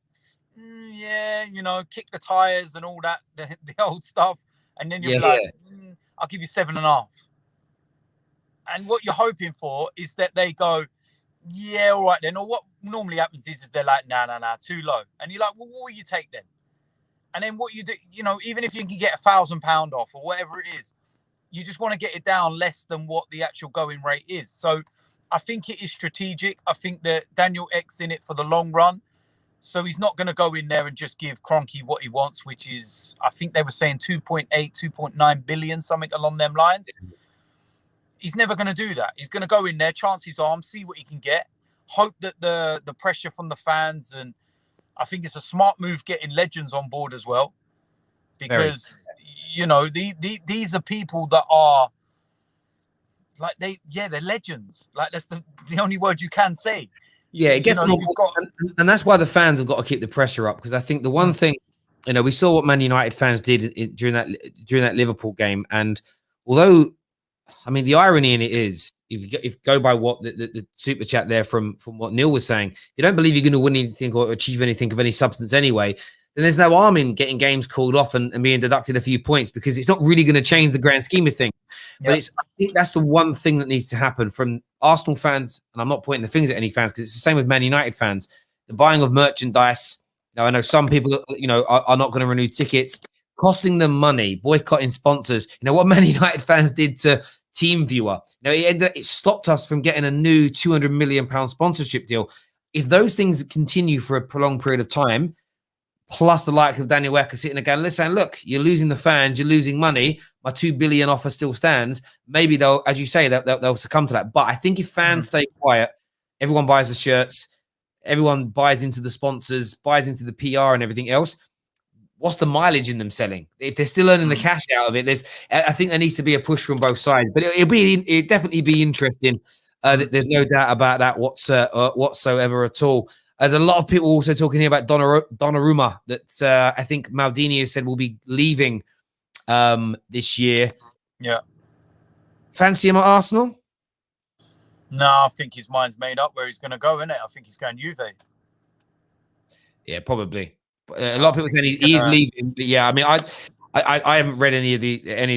Speaker 2: kick the tires and all that, the old stuff. And then you'll be like, I'll give you 7.5. And what you're hoping for is that they go, yeah, all right then. Or what normally happens is they're like, nah, too low. And you're like, well, what will you take then? And then what you do, even if you can get £1,000 off or whatever it is, you just want to get it down less than what the actual going rate is. So I think it is strategic. I think that Daniel Ek's in it for the long run. So he's not going to go in there and just give Kroenke what he wants, which is, I think they were saying 2.8, 2.9 billion, something along them lines. He's never going to do that. He's going to go in there, chance his arm, see what he can get, hope that the pressure from the fans, and I think it's a smart move getting legends on board as well, because these are people that are like they're legends. Like that's the only word you can say.
Speaker 1: Yeah, it gets more, and that's why the fans have got to keep the pressure up, because I think the one thing, we saw what Man United fans did during that Liverpool game, and although, I mean, the irony in it is, if you go by what the super chat there from what Neil was saying, you don't believe you're going to win anything or achieve anything of any substance anyway, then there's no harm in getting games called off and being deducted a few points, because it's not really going to change the grand scheme of things. But I think that's the one thing that needs to happen from Arsenal fans, and I'm not pointing the fingers at any fans, because it's the same with Man United fans. The buying of merchandise. Now, I know some people, are not going to renew tickets, costing them money, boycotting sponsors. What Man United fans did to TeamViewer. It stopped us from getting a new £200 million sponsorship deal. If those things continue for a prolonged period of time, plus the likes of Daniel Ek sitting there going, listen, look, you're losing the fans, you're losing money, my $2 billion offer still stands, maybe they'll, as you say, they'll succumb to that. But I think if fans stay quiet, everyone buys the shirts, everyone buys into the sponsors, buys into the PR and everything else, what's the mileage in them selling? If they're still earning the cash out of it, I think there needs to be a push from both sides. But it'll definitely be interesting. There's no doubt about that whatsoever at all. There's a lot of people also talking here about Donnarumma that I think Maldini has said will be leaving this year.
Speaker 2: Yeah.
Speaker 1: Fancy him at Arsenal?
Speaker 2: No, I think his mind's made up where he's going to go, isn't it? I think he's going Juve.
Speaker 1: Yeah, probably. A lot of people saying he's leaving. But yeah, I mean, I haven't read any of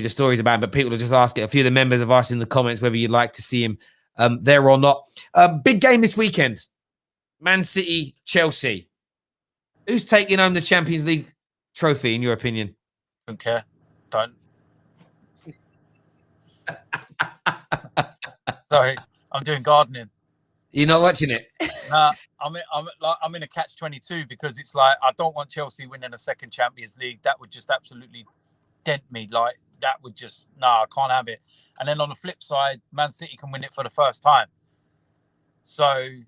Speaker 1: the stories about him, but people are just asking. A few of the members have asked in the comments whether you'd like to see him there or not. Big game this weekend. Man City, Chelsea. Who's taking home the Champions League trophy, in your opinion?
Speaker 2: Don't care. Don't. Sorry, I'm doing gardening.
Speaker 1: You're not watching it?
Speaker 2: Nah, I'm in a catch-22 because it's like I don't want Chelsea winning a second Champions League. That would just absolutely dent me. Like that would just I can't have it. And then on the flip side, Man City can win it for the first time. So, do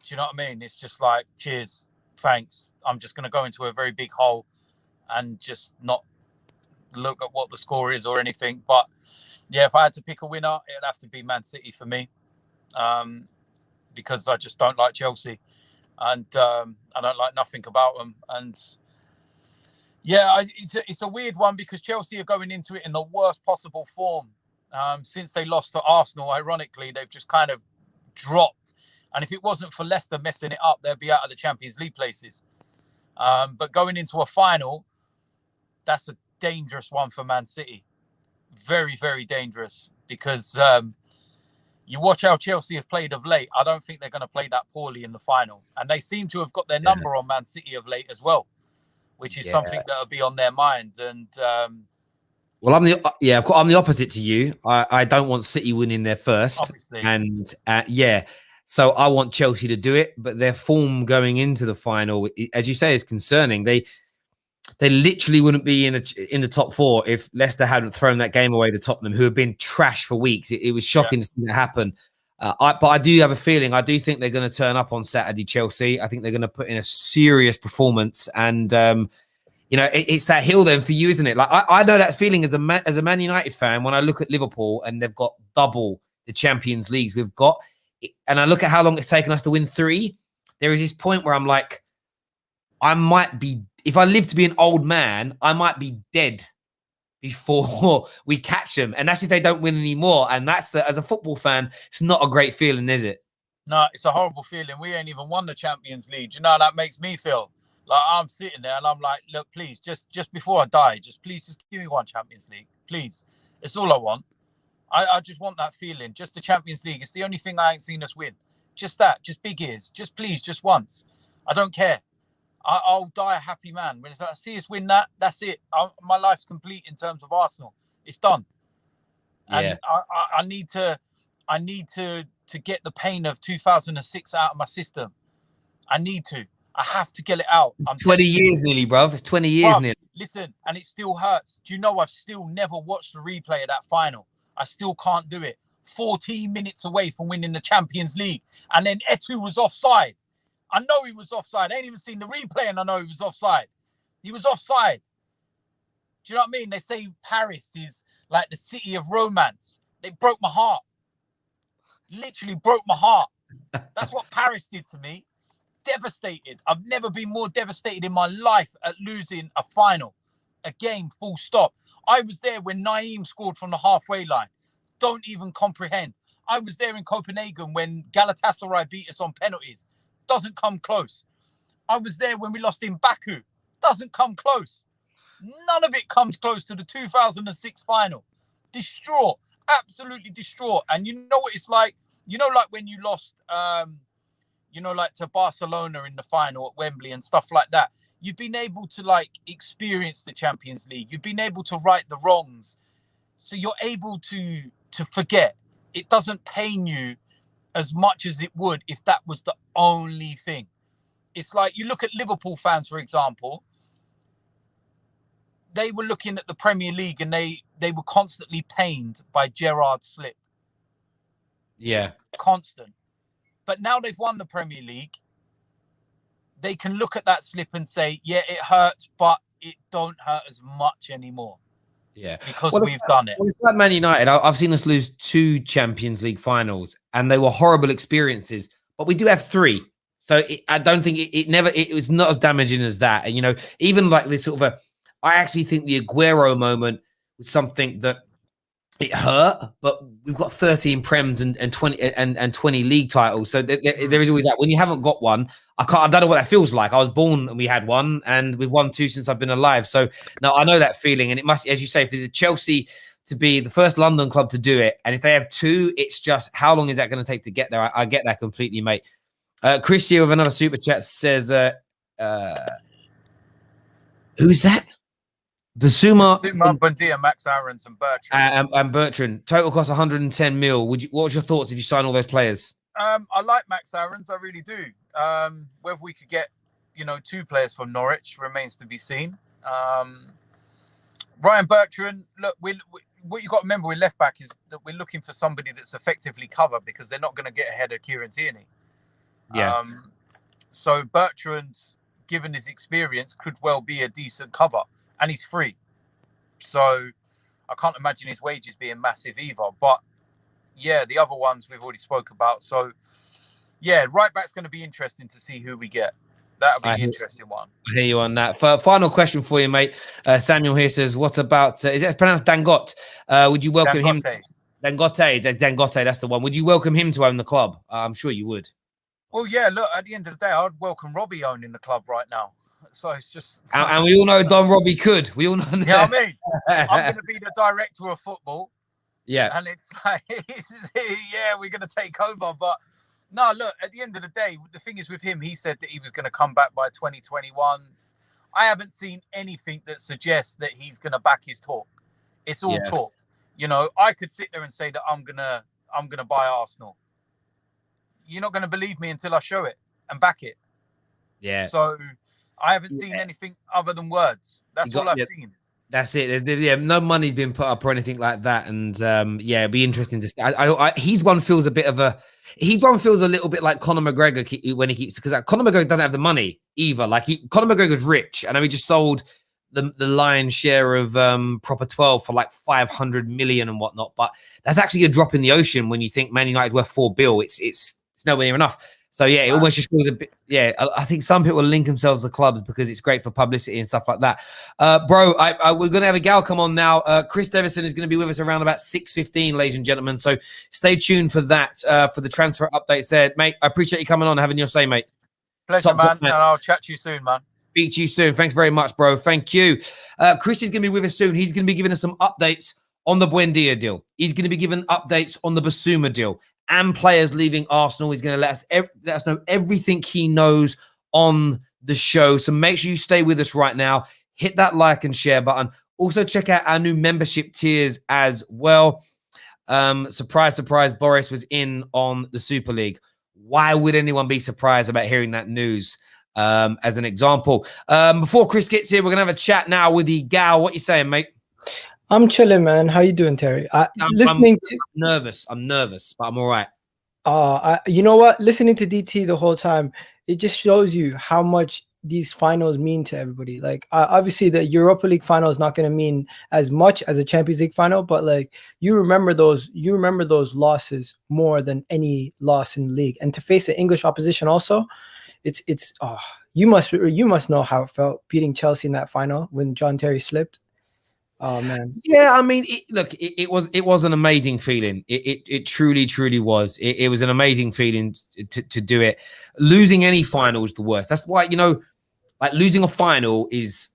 Speaker 2: you know what I mean? It's just like, cheers, thanks. I'm just going to go into a very big hole and just not look at what the score is or anything. But yeah, if I had to pick a winner, it'd have to be Man City for me. Because I just don't like Chelsea, and I don't like nothing about them. And yeah, it's a weird one because Chelsea are going into it in the worst possible form. Since they lost to Arsenal, ironically, they've just kind of dropped. And if it wasn't for Leicester messing it up, they'd be out of the Champions League places. But going into a final, that's a dangerous one for Man City. Very, very dangerous because you watch how Chelsea have played of late. I don't think they're going to play that poorly in the final. And they seem to have got their number on Man City of late as well, which is something that will be on their mind. And
Speaker 1: well, I'm the opposite to you. I don't want City winning their first.
Speaker 2: Obviously.
Speaker 1: And so I want Chelsea to do it. But their form going into the final, as you say, is concerning. They literally wouldn't be in the top four if Leicester hadn't thrown that game away to Tottenham, who have been trash for weeks. It was shocking to see that happen. But I do have a feeling. I do think they're going to turn up on Saturday, Chelsea. I think they're going to put in a serious performance. And, it's that hill then for you, isn't it? Like I know that feeling as a Man United fan when I look at Liverpool and they've got double the Champions Leagues we've got. And I look at how long it's taken us to win 3. There is this point where I'm like, I might be, if I live to be an old man, I might be dead before we catch them. And that's if they don't win anymore. And that's, as a football fan, it's not a great feeling, is it?
Speaker 2: No, it's a horrible feeling. We ain't even won the Champions League. Do you know how that makes me feel? Like I'm sitting there and I'm like, look, please, just before I die, just give me one Champions League. Please. It's all I want. I just want that feeling. Just the Champions League. It's the only thing I ain't seen us win. Just that. Just big ears. Just please, just once. I don't care. I'll die a happy man. When I see us win that, that's it. My life's complete in terms of Arsenal. It's done.
Speaker 1: Yeah.
Speaker 2: And I need to get the pain of 2006 out of my system. I have to get it out. I'm
Speaker 1: 20 years nearly, bruv. It's 20 years nearly.
Speaker 2: Listen, and it still hurts. Do you know I've still never watched the replay of that final? I still can't do it. 14 minutes away from winning the Champions League. And then Eto'o was offside. I know he was offside. I ain't even seen the replay and I know he was offside. He was offside. Do you know what I mean? They say Paris is like the city of romance. They broke my heart. Literally broke my heart. That's what Paris did to me. Devastated. I've never been more devastated in my life at losing a final. A game, full stop. I was there when Naeem scored from the halfway line. Don't even comprehend. I was there in Copenhagen when Galatasaray beat us on penalties. Doesn't come close. I was there when we lost in Baku. Doesn't come close. None of it comes close to the 2006 final. Distraught. Absolutely distraught. And you know what it's like? You know, like when you lost, like to Barcelona in the final at Wembley and stuff like that. You've been able to experience the Champions League. You've been able to right the wrongs. So you're able to forget. It doesn't pain you as much as it would if that was the only thing. It's like you look at Liverpool fans, for example. They were looking at the Premier League and they were constantly pained by Gerrard's slip.
Speaker 1: Yeah.
Speaker 2: Constant. But now they've won the Premier League. They can look at that slip and say, yeah, it hurts, but it don't hurt as much anymore.
Speaker 1: Yeah.
Speaker 2: Because we've done it.
Speaker 1: Well, it's like Man United. I've seen us lose 2 Champions League finals and they were horrible experiences, but we do have 3. So I don't think it was not as damaging as that. And, you know, even like this sort of I actually think the Aguero moment was something that it hurt, but we've got 13 Prems and 20 league titles. So there is always that. When you haven't got one, I don't know what that feels like. I was born and we had one, and we've won 2 since I've been alive. So now I know that feeling, and it must, as you say, for the Chelsea to be the first London club to do it, and if they have 2, it's just how long is that going to take to get there? I get that completely, mate. Chris here with another super chat says, who's that? Bissouma,
Speaker 2: Buendia, Max Aarons, and Bertrand.
Speaker 1: And Bertrand. Total cost 110 mil. What was your thoughts if you sign all those players?
Speaker 2: I like Max Aarons. I really do. Whether we could get, 2 players from Norwich remains to be seen. Ryan Bertrand, look, what you got to remember with left back is that we're looking for somebody that's effectively covered, because they're not going to get ahead of Kieran Tierney.
Speaker 1: Yeah.
Speaker 2: So Bertrand, given his experience, could well be a decent cover. And he's free. So I can't imagine his wages being massive either. But yeah, the other ones we've already spoke about. So yeah, right back's going to be interesting to see who we get. That'll be an interesting one.
Speaker 1: I hear you on that. Final question for you, mate. Samuel here says, what about, is it pronounced Dangote? Would you welcome him? Dangote, that's the one. Would you welcome him to own the club? I'm sure you would.
Speaker 2: Well, yeah, look, at the end of the day, I'd welcome Robbie owning the club right now. So it's just,
Speaker 1: and we all know Don Robbie could. We all know that.
Speaker 2: Yeah, I mean, I'm going to be the director of football.
Speaker 1: Yeah.
Speaker 2: And it's like, yeah, we're going to take over. But no, look, at the end of the day, the thing is with him, he said that he was going to come back by 2021. I haven't seen anything that suggests that he's going to back his talk. It's all talk. I could sit there and say that I'm gonna buy Arsenal. You're not going to believe me until I show it and back it. Yeah. So I haven't seen anything other than words. That's all I've seen.
Speaker 1: That's it. Yeah, no money's been put up or anything like that. And it'd be interesting to see. He's one feels a little bit like Conor McGregor when he keeps, because Conor McGregor doesn't have the money either. Like Conor McGregor's rich. I know he just sold the lion's share of Proper 12 for like 500 million and whatnot. But that's actually a drop in the ocean when you think Man United's worth $4 billion. It's nowhere near enough. So yeah, it almost just feels a bit. Yeah, I think some people link themselves to clubs because it's great for publicity and stuff like that. Bro, we're gonna have a gal come on now. Chris Davison is gonna be with us around about 6:15, ladies and gentlemen. So stay tuned for that. For the transfer updates there, mate. I appreciate you coming on, having your say, mate.
Speaker 2: Pleasure, man. And I'll chat to you soon, man.
Speaker 1: Speak to you soon. Thanks very much, bro. Thank you. Chris is gonna be with us soon. He's gonna be giving us some updates on the Buendia deal. He's gonna be giving updates on the Bissouma deal and players leaving Arsenal. He's going to let us know everything he knows on the show. So make sure you stay with us right now. Hit that like and share button. Also check out our new membership tiers as well. Surprise, surprise, Boris was in on the Super League. Why would anyone be surprised about hearing that news? As an example. Before Chris gets here, we're going to have a chat now with the gal. What you saying, mate?
Speaker 3: I'm chilling, man. How you doing, Terry? I'm
Speaker 1: nervous. I'm nervous, but I'm all right.
Speaker 3: You know what? Listening to DT the whole time, it just shows you how much these finals mean to everybody. Like, obviously, the Europa League final is not going to mean as much as a Champions League final, but like, you remember those losses more than any loss in the league. And to face the English opposition, also, you must know how it felt beating Chelsea in that final when John Terry slipped. Oh man.
Speaker 1: Yeah, I mean, it was an amazing feeling. It truly was. It was an amazing feeling to do it. Losing any final is the worst. That's why, like losing a final is.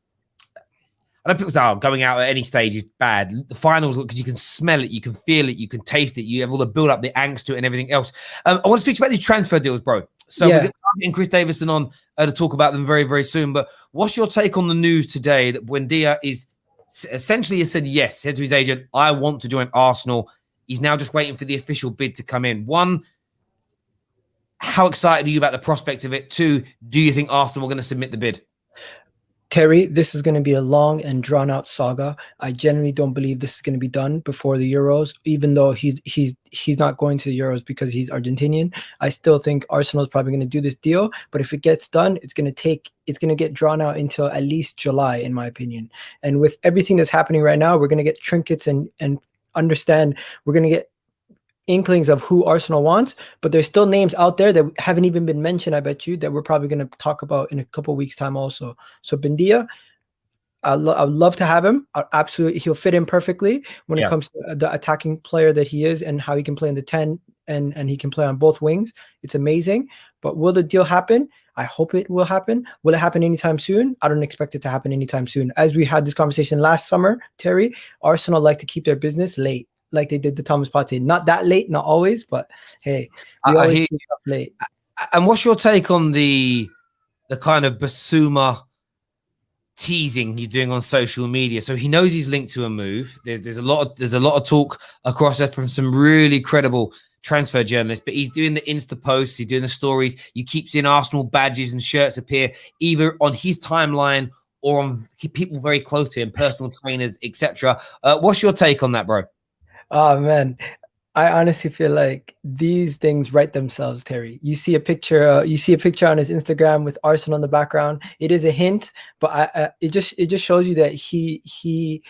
Speaker 1: I know people say, going out at any stage is bad. The finals, because you can smell it, you can feel it, you can taste it. You have all the build up, the angst to it, and everything else. I want to speak to you about these transfer deals, bro. So we're getting Chris Davison on to talk about them very, very soon. But what's your take on the news today that Buendia is? Essentially, he said yes. Said to his agent, I want to join Arsenal. He's now just waiting for the official bid to come in. One, how excited are you about the prospect of it? Two, do you think Arsenal are going to submit the bid?
Speaker 3: Terry, this is going to be a long and drawn-out saga. I genuinely don't believe this is going to be done before the Euros, even though he's not going to the Euros because he's Argentinian. I still think Arsenal is probably going to do this deal, but if it gets done, it's going to get drawn out until at least July, in my opinion. And with everything that's happening right now, we're going to get trinkets and understand we're going to get inklings of who Arsenal wants, but there's still names out there that haven't even been mentioned, I bet you, that we're probably going to talk about in a couple of weeks' time also. So Buendia, I'd love to have him. Absolutely, he'll fit in perfectly when it comes to the attacking player that he is and how he can play in the 10 and he can play on both wings. It's amazing. But will the deal happen? I hope it will happen. Will it happen anytime soon? I don't expect it to happen anytime soon. As we had this conversation last summer, Terry, Arsenal like to keep their business late, like they did the Thomas Partey. Not that late, not always, but hey, we always keep up late.
Speaker 1: And what's your take on the kind of Bissouma teasing he's doing on social media? So he knows he's linked to a move. There's a lot of talk across there from some really credible transfer journalists, but he's doing the Insta posts, he's doing the stories. You keep seeing Arsenal badges and shirts appear either on his timeline or on people very close to him, personal trainers, etc. What's your take on that, bro?
Speaker 3: Oh man, I honestly feel like these things write themselves, Terry. You see a picture on his Instagram with Arsenal in the background. It is a hint, but it just shows you that he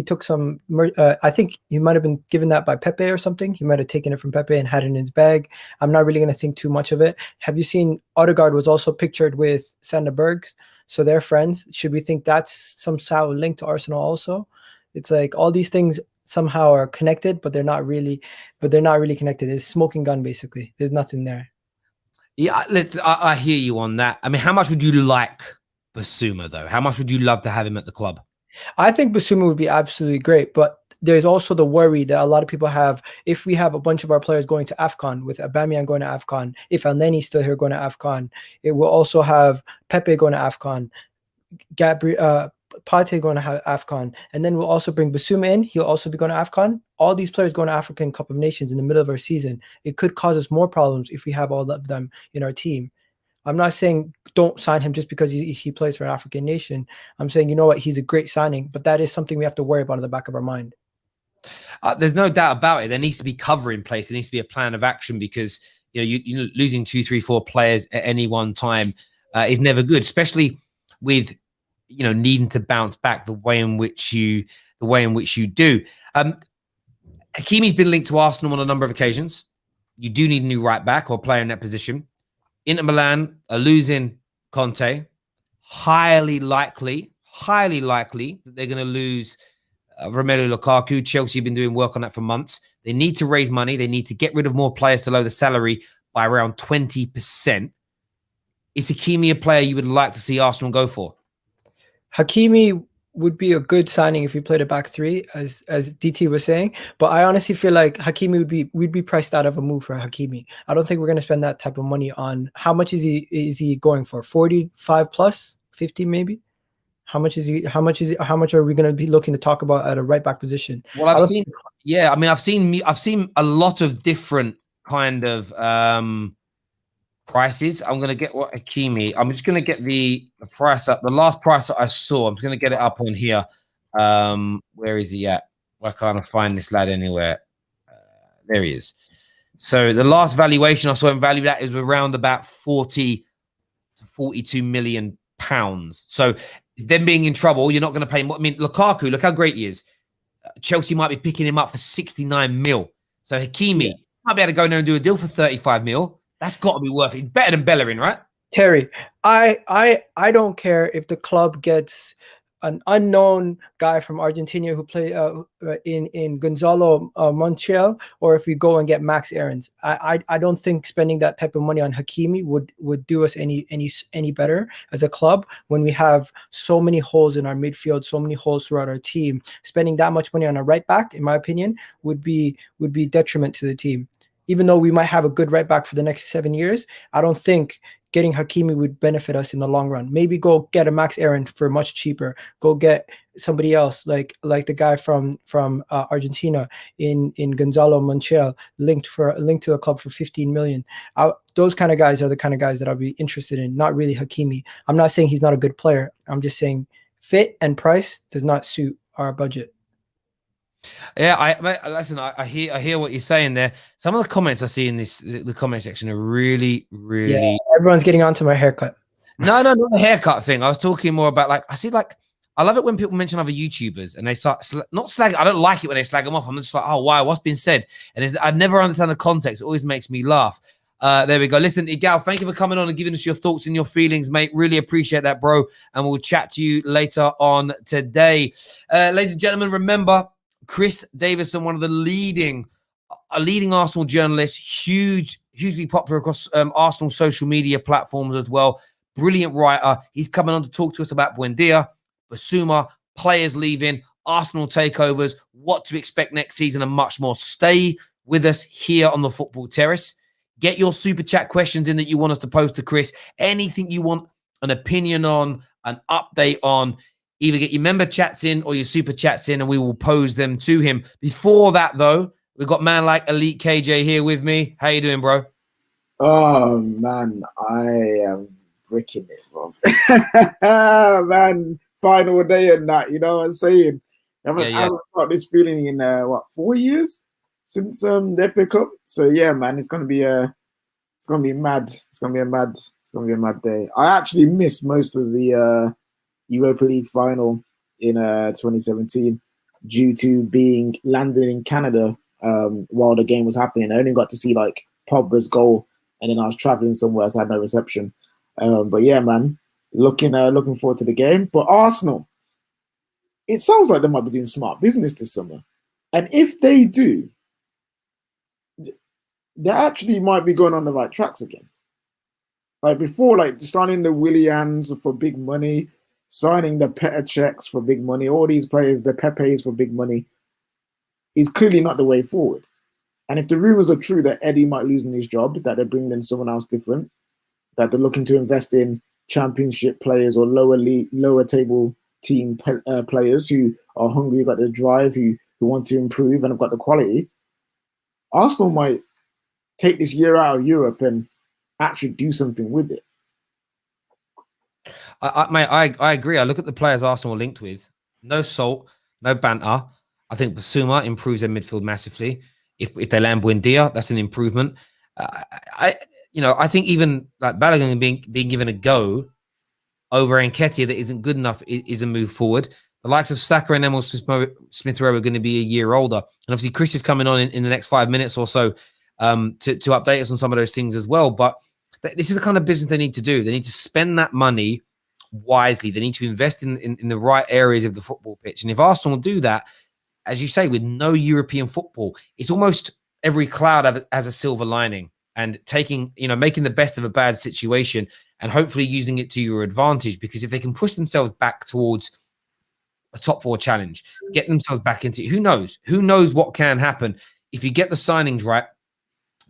Speaker 3: took some. I think he might have been given that by Pepe or something. He might have taken it from Pepe and had it in his bag. I'm not really going to think too much of it. Have you seen Odegaard was also pictured with Sander Bergs, so they're friends. Should we think that's somehow linked to Arsenal also? It's like all these things somehow are connected, but they're not really connected. It's smoking gun, basically. There's nothing there.
Speaker 1: Yeah, I hear you on that. I mean, how much would you like Bissouma, though? How much would you love to have him at the club?
Speaker 3: I think Bissouma would be absolutely great, but there's also the worry that a lot of people have. If we have a bunch of our players going to AFCON, with Aubameyang going to AFCON, if El Neni's still here going to AFCON, it will also have Pepe going to AFCON, Partey going to have AFCON, and then we'll also bring Bissouma in. He'll also be going to AFCON. All these players going to African Cup of Nations in the middle of our season. It could cause us more problems if we have all of them in our team. I'm not saying don't sign him just because he plays for an African nation. I'm saying, you know what, he's a great signing, but that is something we have to worry about in the back of our mind.
Speaker 1: There's no doubt about it. There needs to be cover in place. There needs to be a plan of action because you losing 2, 3, 4 players at any one time is never good, especially with needing to bounce back the way in which you do. Hakimi's been linked to Arsenal on a number of occasions. You do need a new right back or player in that position. Inter Milan are losing Conte. Highly likely that they're going to lose Romelu Lukaku. Chelsea have been doing work on that for months. They need to raise money. They need to get rid of more players to lower the salary by around 20%. Is Hakimi a player you would like to see Arsenal go for?
Speaker 3: Hakimi would be a good signing if we played a back three, as DT was saying. But I honestly feel like Hakimi we'd be priced out of a move for Hakimi. I don't think we're going to spend that type of money on. How much is he going for? 45 plus, 50 maybe. How much are we going to be looking to talk about at a right back position?
Speaker 1: Well, I've seen a lot of different kind of prices. I'm going to get what Hakimi. I'm just going to get the price up. The last price that I saw, I'm just going to get it up on here. Where is he at? Why can't I find this lad anywhere? There he is. So the last valuation I saw him valued at is around about 40 to 42 million pounds. So them being in trouble, you're not going to pay more. I mean, Lukaku, look how great he is. Chelsea might be picking him up for 69 mil. So Hakimi might be able to go in there and do a deal for 35 mil. That's got to be worth it. He's better than Bellerin, right?
Speaker 3: Terry, I don't care if the club gets an unknown guy from Argentina who play in Gonzalo Montiel, or if we go and get Max Aarons. I don't think spending that type of money on Hakimi would do us any better as a club when we have so many holes in our midfield, so many holes throughout our team. Spending that much money on a right back, in my opinion, would be detriment to the team. Even though we might have a good right back for the next 7 years, I don't think getting Hakimi would benefit us in the long run. Maybe go get a Max Aaron for much cheaper. Go get somebody else like the guy from Argentina in Gonzalo Montiel, linked to a club for 15 million. Those kind of guys are the kind of guys that I'll be interested in, not really Hakimi. I'm not saying he's not a good player. I'm just saying fit and price does not suit our budget.
Speaker 1: Yeah, listen. I hear what you're saying there. Some of the comments I see in the comment section are really.
Speaker 3: Yeah, everyone's getting onto my haircut.
Speaker 1: No, not the haircut thing. I was talking more about I see I love it when people mention other YouTubers and they start not slag. I don't like it when they slag them off. I'm just like, oh, why? What's been said? And I never understand the context. It always makes me laugh. There we go. Listen, Igal, thank you for coming on and giving us your thoughts and your feelings, mate. Really appreciate that, bro. And we'll chat to you later on today. Ladies and gentlemen, remember, Chris Davison, one of the leading Arsenal journalist, hugely popular across Arsenal social media platforms as well. Brilliant writer. He's coming on to talk to us about Buendia, Bissouma, players leaving, Arsenal takeovers, what to expect next season, and much more. Stay with us here on the Football Terrace. Get your super chat questions in that you want us to post to Chris. Anything you want an opinion on, an update on, either get your member chats in or your super chats in, and we will pose them to him. Before that, though, we've got man like Elite KJ here with me. How you doing, bro?
Speaker 4: Oh, man, I am bricking it, bro. Man, final day and that, you know what I'm saying? I haven't got this feeling in, 4 years since the FA Cup? So, yeah, man, it's going to be mad. It's going to be a mad day. I actually missed most of the Europa League final in 2017 due to being landed in Canada while the game was happening. I only got to see like Pogba's goal, and then I was traveling somewhere, so I had no reception. But yeah, man, looking forward to the game. But Arsenal, it sounds like they might be doing smart business this summer, and if they do, they actually might be going on the right tracks again. Like before, like signing the Willians for big money, signing the Petr Cechs for big money, all these players, the Pepes for big money, is clearly not the way forward. And if the rumors are true that Eddie might lose his job, that they're bringing in someone else different, that they're looking to invest in championship players or lower table team players who are hungry, got the drive, who want to improve and have got the quality, Arsenal might take this year out of Europe and actually do something with it.
Speaker 1: I agree. I look at the players Arsenal are linked with. No salt, no banter. I think Bissouma improves their midfield massively. If they land Buendia, that's an improvement. I think even like Balogun being given a go over Nketiah that isn't good enough is a move forward. The likes of Saka and Emil Smith Rowe are going to be a year older. And obviously Chris is coming on in the next 5 minutes or so to update us on some of those things as well. But this is the kind of business they need to do. They need to spend that money wisely. They need to invest in the right areas of the football pitch. And if Arsenal do that, as you say, with no European football, it's almost every cloud has a silver lining, and making the best of a bad situation and hopefully using it to your advantage. Because if they can push themselves back towards a top 4 challenge, get themselves back into it, who knows what can happen. If you get the signings right,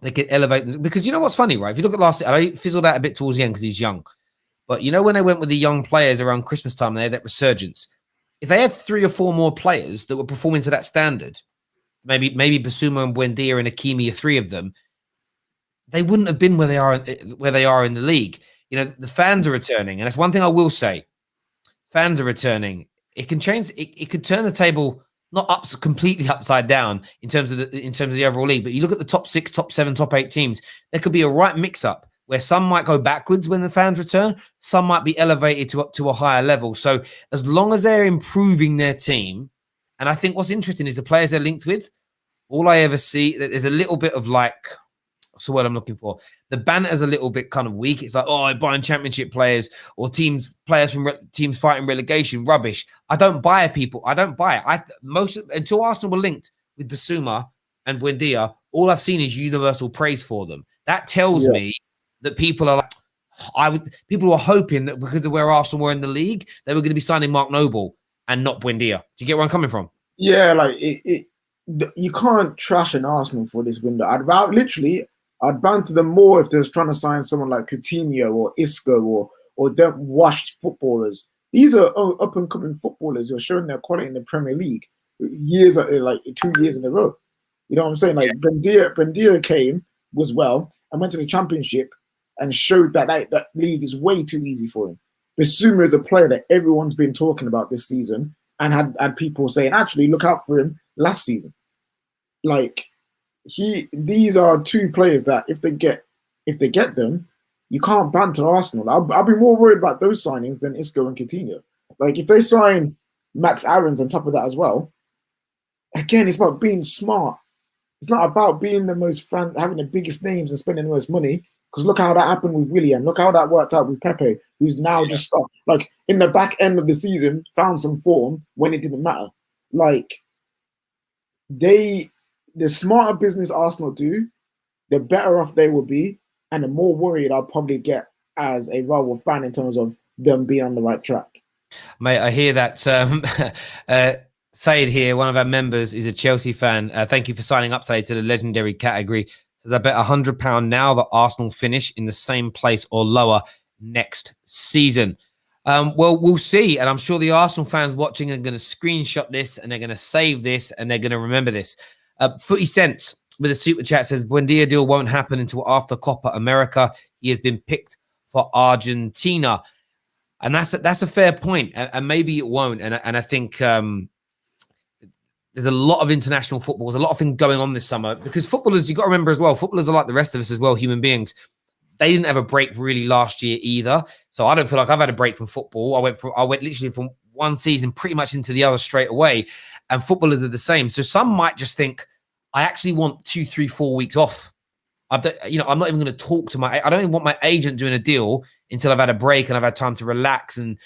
Speaker 1: they can elevate them. Because you know what's funny, right? If you look at last year, I fizzled out a bit towards the end because he's young. But you know when they went with the young players around Christmas time, they had that resurgence. If they had 3 or 4 more players that were performing to that standard, maybe Bissouma and Buendia and Hakimi are 3 of them, they wouldn't have been where they are in the league. You know, the fans are returning, and that's one thing I will say. Fans are returning. It can change. It could turn the table not completely upside down in terms of the overall league. But you look at the top 6, top 7, top 8 teams. There could be a right mix-up where some might go backwards when the fans return, some might be elevated to a higher level. So as long as they're improving their team, and I think what's interesting is the players they're linked with, all I ever see, that there's a little bit of like, what's the word I'm looking for? The banter's a little bit kind of weak. It's like, oh, buying championship players or players from teams fighting relegation, rubbish. I don't buy it. Until Arsenal were linked with Bissouma and Buendia, all I've seen is universal praise for them. That tells me that people are like, people were hoping that because of where Arsenal were in the league, they were going to be signing Mark Noble and not Buendia. Do you get where I'm coming from?
Speaker 4: Yeah, like you can't trash an Arsenal for this window. I'd banter them more if they're trying to sign someone like Coutinho or Isco or them washed footballers. These are up and coming footballers who are showing their quality in the Premier League like 2 years in a row. You know what I'm saying? Like Buendia came, was well, and went to the Championship and showed that league is way too easy for him. Bissouma is a player that everyone's been talking about this season and had people saying, actually, look out for him last season. Like, these are 2 players that if they get them, you can't banter Arsenal. I'll be more worried about those signings than Isco and Coutinho. Like if they sign Max Aarons on top of that as well, again, it's about being smart. It's not about being the most having the biggest names and spending the most money. Because look how that happened with Willian. Look how that worked out with Pepe, who's now just stopped. Like in the back end of the season, found some form when it didn't matter. Like the smarter business Arsenal do, the better off they will be, and the more worried I'll probably get as a rival fan in terms of them being on the right track.
Speaker 1: Mate, I hear that. Said here, one of our members, is a Chelsea fan. Thank you for signing up, Said, to the legendary category. Says, I bet £100 now that Arsenal finish in the same place or lower next season. Well, we'll see. And I'm sure the Arsenal fans watching are going to screenshot this and they're going to save this and they're going to remember this. Footy Sense with a super chat says, Buendia deal won't happen until after Copa America. He has been picked for Argentina. And that's a fair point. And maybe it won't. And I think there's a lot of international football. There's a lot of things going on this summer because footballers, you've got to remember as well, footballers are like the rest of us as well, human beings. They didn't have a break really last year either. So I don't feel like I've had a break from football. I went literally from one season pretty much into the other straight away. And footballers are the same. So some might just think, I actually want 2, 3, 4 weeks off. I'm not even going to talk to I don't even want my agent doing a deal until I've had a break and I've had time to relax and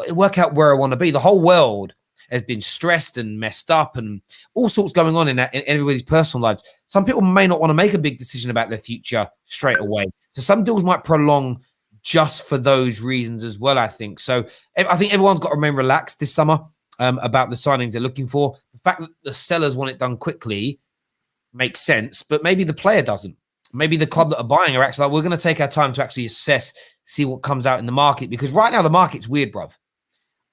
Speaker 1: work out where I want to be. The whole world has been stressed and messed up and all sorts going on in everybody's personal lives. Some people may not want to make a big decision about their future straight away. So some deals might prolong just for those reasons as well, I think. So I think everyone's got to remain relaxed this summer about the signings they're looking for. The fact that the sellers want it done quickly makes sense, but maybe the player doesn't. Maybe the club that are buying are actually like, we're going to take our time to actually assess, see what comes out in the market. Because right now the market's weird, bruv.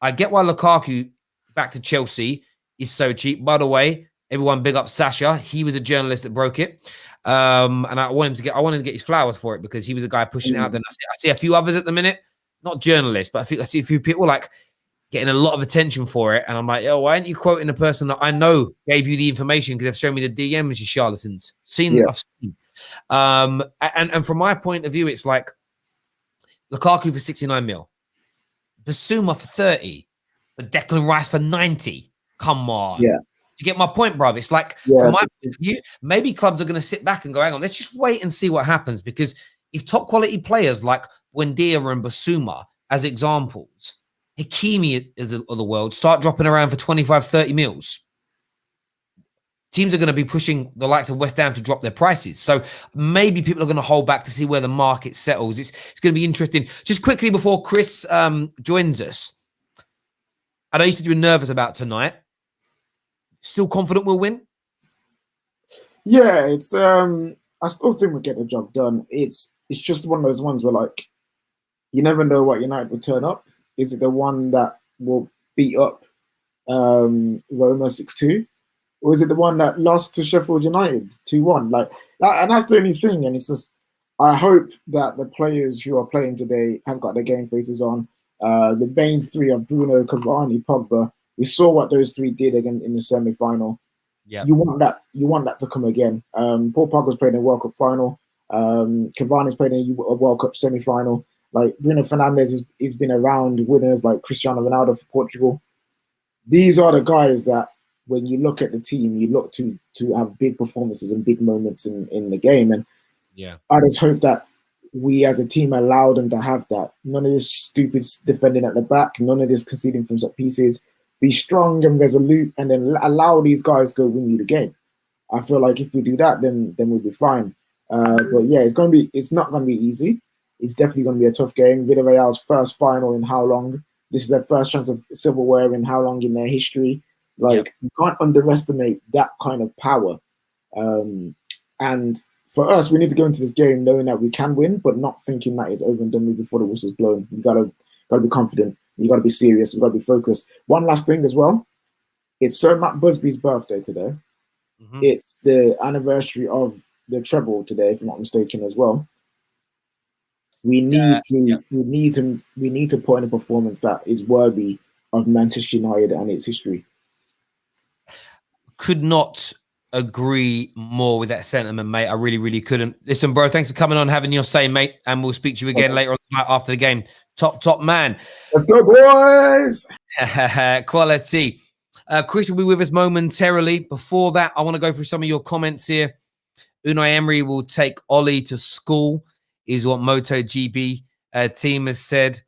Speaker 1: I get why Lukaku back to Chelsea is so cheap. By the way, everyone big up Sasha. He was a journalist that broke it. And I want him to get his flowers for it because he was a guy pushing it out. Then I see a few others at the minute, not journalists, but I see a few people like getting a lot of attention for it. And I'm like, yo, why aren't you quoting the person that I know gave you the information because they've shown me the DMs, you charlatans. I've seen. And from my point of view, it's like Lukaku for 69 mil, Bissouma for 30, but Declan Rice for 90. Come on.
Speaker 4: Yeah.
Speaker 1: You get my point, bro? It's like, from my point of view, maybe clubs are going to sit back and go, hang on, let's just wait and see what happens. Because if top quality players like Buendia and Bissouma, as examples, Hakimi of the world, start dropping around for 25, 30 mils, teams are going to be pushing the likes of West Ham to drop their prices. So maybe people are going to hold back to see where the market settles. It's going to be interesting. Just quickly before Chris joins us, I know you said you were nervous about tonight. Still confident we'll win?
Speaker 4: Yeah, it's I still think we'll get the job done. It's just one of those ones where like you never know what United will turn up. Is it the one that will beat up Roma 6-2? Or is it the one that lost to Sheffield United 2-1? Like that, and that's the only thing. And it's just I hope that the players who are playing today have got their game faces on. The main three of Bruno, Cavani, Pogba. We saw what those three did again in the semi-final.
Speaker 1: Yeah,
Speaker 4: you want that to come again. Paul Pogba's playing a World Cup final. Cavani's playing a World Cup semi-final. Like Bruno Fernandes has been around winners like Cristiano Ronaldo for Portugal. These are the guys that when you look at the team, you look to have big performances and big moments in the game. And
Speaker 1: yeah,
Speaker 4: I just hope that we as a team allow them to have that. None of this stupid defending at the back, none of this conceding from set pieces. Be strong and resolute, and then allow these guys to go win you the game. I feel like if we do that, then we'll be fine. But yeah, it's not gonna be easy. It's definitely gonna be a tough game. Villarreal's first final in how long? This is their first chance of silverware in how long in their history? Like you can't underestimate that kind of power. And for us, we need to go into this game knowing that we can win, but not thinking that it's over and done with before the whistle's blown. You gotta be confident. You got to be serious. You got to be focused. One last thing as well. It's Sir Matt Busby's birthday today. Mm-hmm. It's the anniversary of the treble today, if I'm not mistaken, as well. We need to put in a performance that is worthy of Manchester United and its history.
Speaker 1: Could not agree more with that sentiment, mate. I really, really couldn't. Listen, bro, thanks for coming on, having your say, mate, and we'll speak to you again later on tonight after the game. Top man.
Speaker 4: Let's go, boys.
Speaker 1: Quality. Chris will be with us momentarily. Before that, I want to go through some of your comments here. Unai Emery will take Ollie to school, is what MotoGP team has said.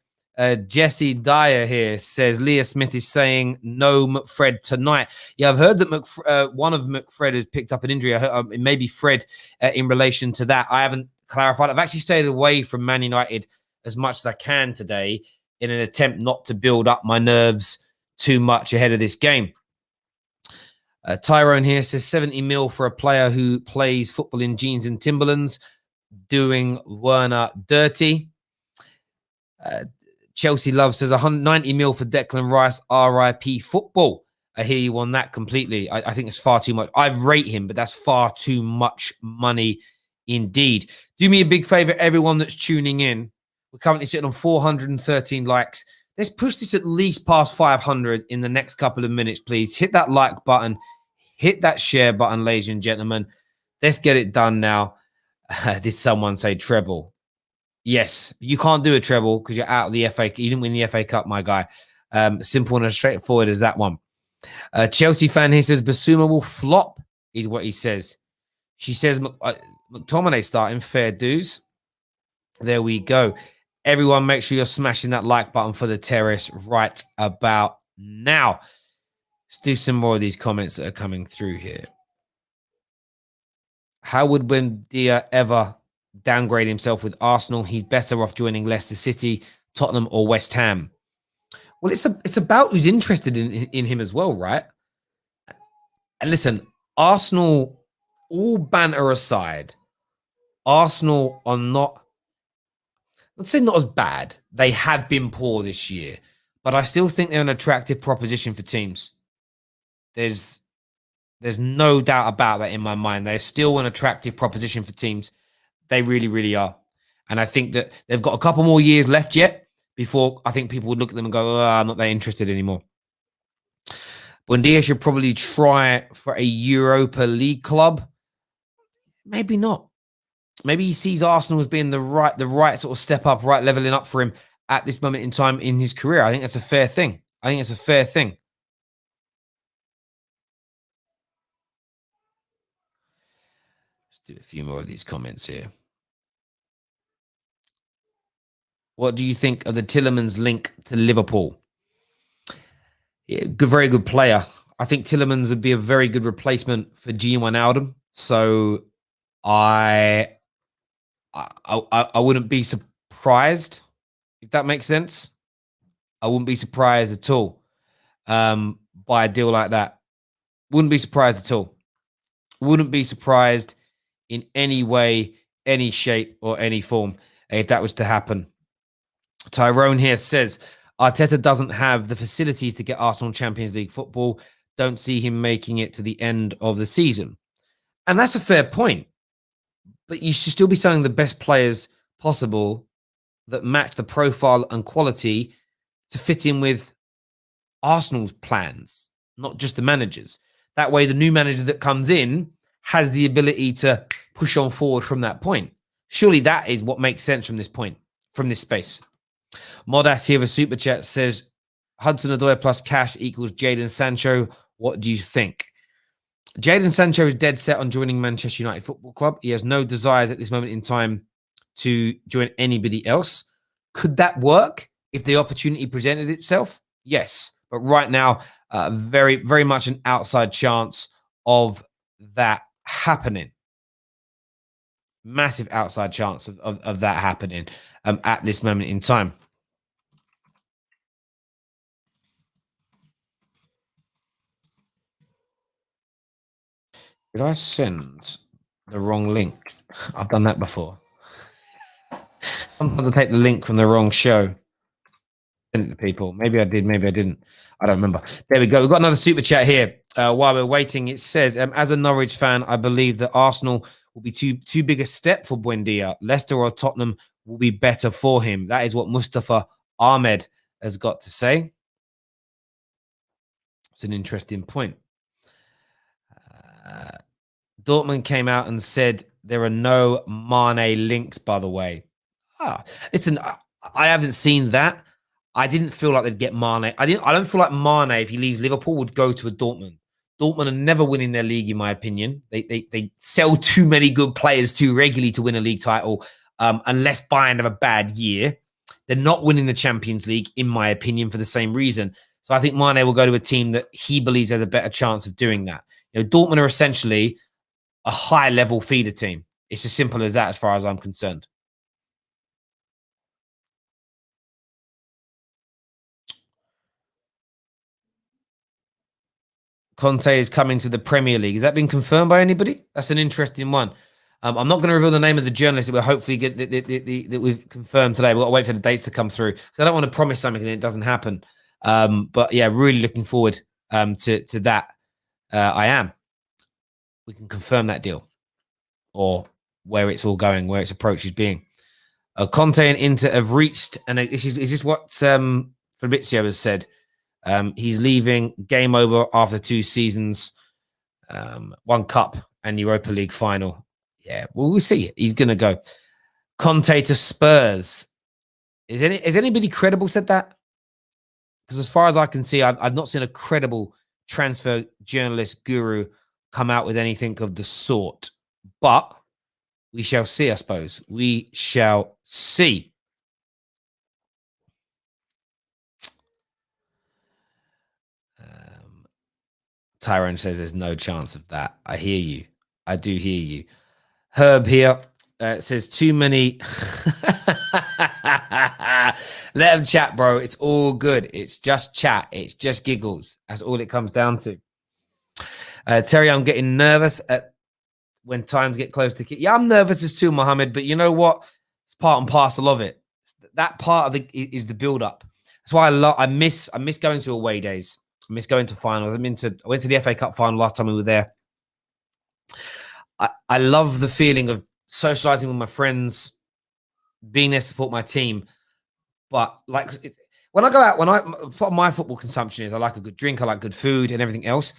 Speaker 1: Jesse Dyer here says Leah Smith is saying no McFred tonight. Yeah, I've heard that one of McFred has picked up an injury. I heard, it may be Fred in relation to that. I haven't clarified. I've actually stayed away from Man United as much as I can today in an attempt not to build up my nerves too much ahead of this game. Tyrone here says 70 mil for a player who plays football in jeans and Timberlands, doing Werner dirty. Chelsea Love says 190 mil for Declan Rice, RIP football. I hear you on that completely. I think it's far too much. I rate him, but that's far too much money indeed. Do me a big favor, everyone that's tuning in. We're currently sitting on 413 likes. Let's push this at least past 500 in the next couple of minutes, please. Hit that like button. Hit that share button, ladies and gentlemen. Let's get it done now. Did someone say treble? Yes, you can't do a treble because you're out of the FA. You didn't win the FA Cup, my guy. Simple and as straightforward as that one. Chelsea fan here says Bissouma will flop, is what he says. She says McTominay starting, fair dues. There we go. Everyone, make sure you're smashing that like button for the terrace right about now. Let's do some more of these comments that are coming through here. How would Buendia ever downgrade himself with Arsenal? He's better off joining Leicester City, Tottenham, or West Ham. Well, it's about who's interested in him as well, right? And listen, Arsenal, all banter aside, Arsenal are not, let's say not as bad. They have been poor this year, but I still think they're an attractive proposition for teams. There's no doubt about that in my mind. They're still an attractive proposition for teams. They really, really are. And I think that they've got a couple more years left yet before I think people would look at them and go, oh, I'm not that interested anymore. Buendia should probably try for a Europa League club. Maybe not. Maybe he sees Arsenal as being the right sort of step up, right leveling up for him at this moment in time in his career. I think that's a fair thing. Let's do a few more of these comments here. What do you think of the Tielemans link to Liverpool? Yeah, very good player. I think Tielemans would be a very good replacement for Gini Wijnaldum. So I wouldn't be surprised, if that makes sense. I wouldn't be surprised at all by a deal like that. Wouldn't be surprised at all. Wouldn't be surprised in any way, any shape, or any form if that was to happen. Tyrone here says, Arteta doesn't have the facilities to get Arsenal Champions League football. Don't see him making it to the end of the season. And that's a fair point. But you should still be selling the best players possible that match the profile and quality to fit in with Arsenal's plans, not just the managers. That way, the new manager that comes in has the ability to push on forward from that point. Surely that is what makes sense from this point, from this space. Modas here, a super chat, says Hudson-Odoi plus cash equals Jadon Sancho. What do you think? Jadon Sancho is dead set on joining Manchester United Football Club. He has no desires at this moment in time to join anybody else. Could that work if the opportunity presented itself? Yes. But right now, very, very much an outside chance of that happening. Massive outside chance of that happening at this moment in time. Did I send the wrong link? I've done that before. I'm going to take the link from the wrong show. Send it to people. Maybe I did, maybe I didn't. I don't remember. There we go. We've got another super chat here. While we're waiting, it says, as a Norwich fan, I believe that Arsenal will be too big a step for Buendia. Leicester or Tottenham will be better for him. That is what Mustafa Ahmed has got to say. It's an interesting point. Dortmund came out and said there are no Mane links, by the way. Listen, I haven't seen that. I didn't feel like they'd get Mane. I don't feel like Mane, if he leaves Liverpool, would go to a Dortmund. Dortmund are never winning their league, in my opinion. They sell too many good players too regularly to win a league title, unless Bayern have a bad year. They're not winning the Champions League, in my opinion, for the same reason. So I think Mane will go to a team that he believes has a better chance of doing that. You know, Dortmund are essentially a high-level feeder team. It's as simple as that, as far as I'm concerned. Conte is coming to the Premier League. Has that been confirmed by anybody? That's an interesting one. I'm not going to reveal the name of the journalist that we'll hopefully get that we've confirmed today. We've got to wait for the dates to come through. I don't want to promise something and it doesn't happen. But yeah, really looking forward to that. I am. We can confirm that deal, or where it's all going, where its approach is being. Conte and Inter have reached, and is this what Fabrizio has said? He's leaving, game over after 2 seasons, 1 cup and Europa League final. Yeah, well, we'll see. He's going to go. Conte to Spurs. Has anybody credible said that? Because as far as I can see, I've not seen a credible transfer journalist guru come out with anything of the sort. But we shall see, I suppose. We shall see. Tyrone says there's no chance of that. I hear you. I do hear you. Herb here says too many. Let them chat, bro. It's all good. It's just chat. It's just giggles. That's all it comes down to. Terry, I'm getting nervous when times get close to kick. Yeah, I'm nervous as too, Mohammed. But you know what? It's part and parcel of it. That part of it is the build-up. That's why I miss going to away days. I miss going to finals. I went to the FA Cup final last time we were there. I love the feeling of socializing with my friends, being there to support my team. But like when I go out, my football consumption is I like a good drink, I like good food and everything else.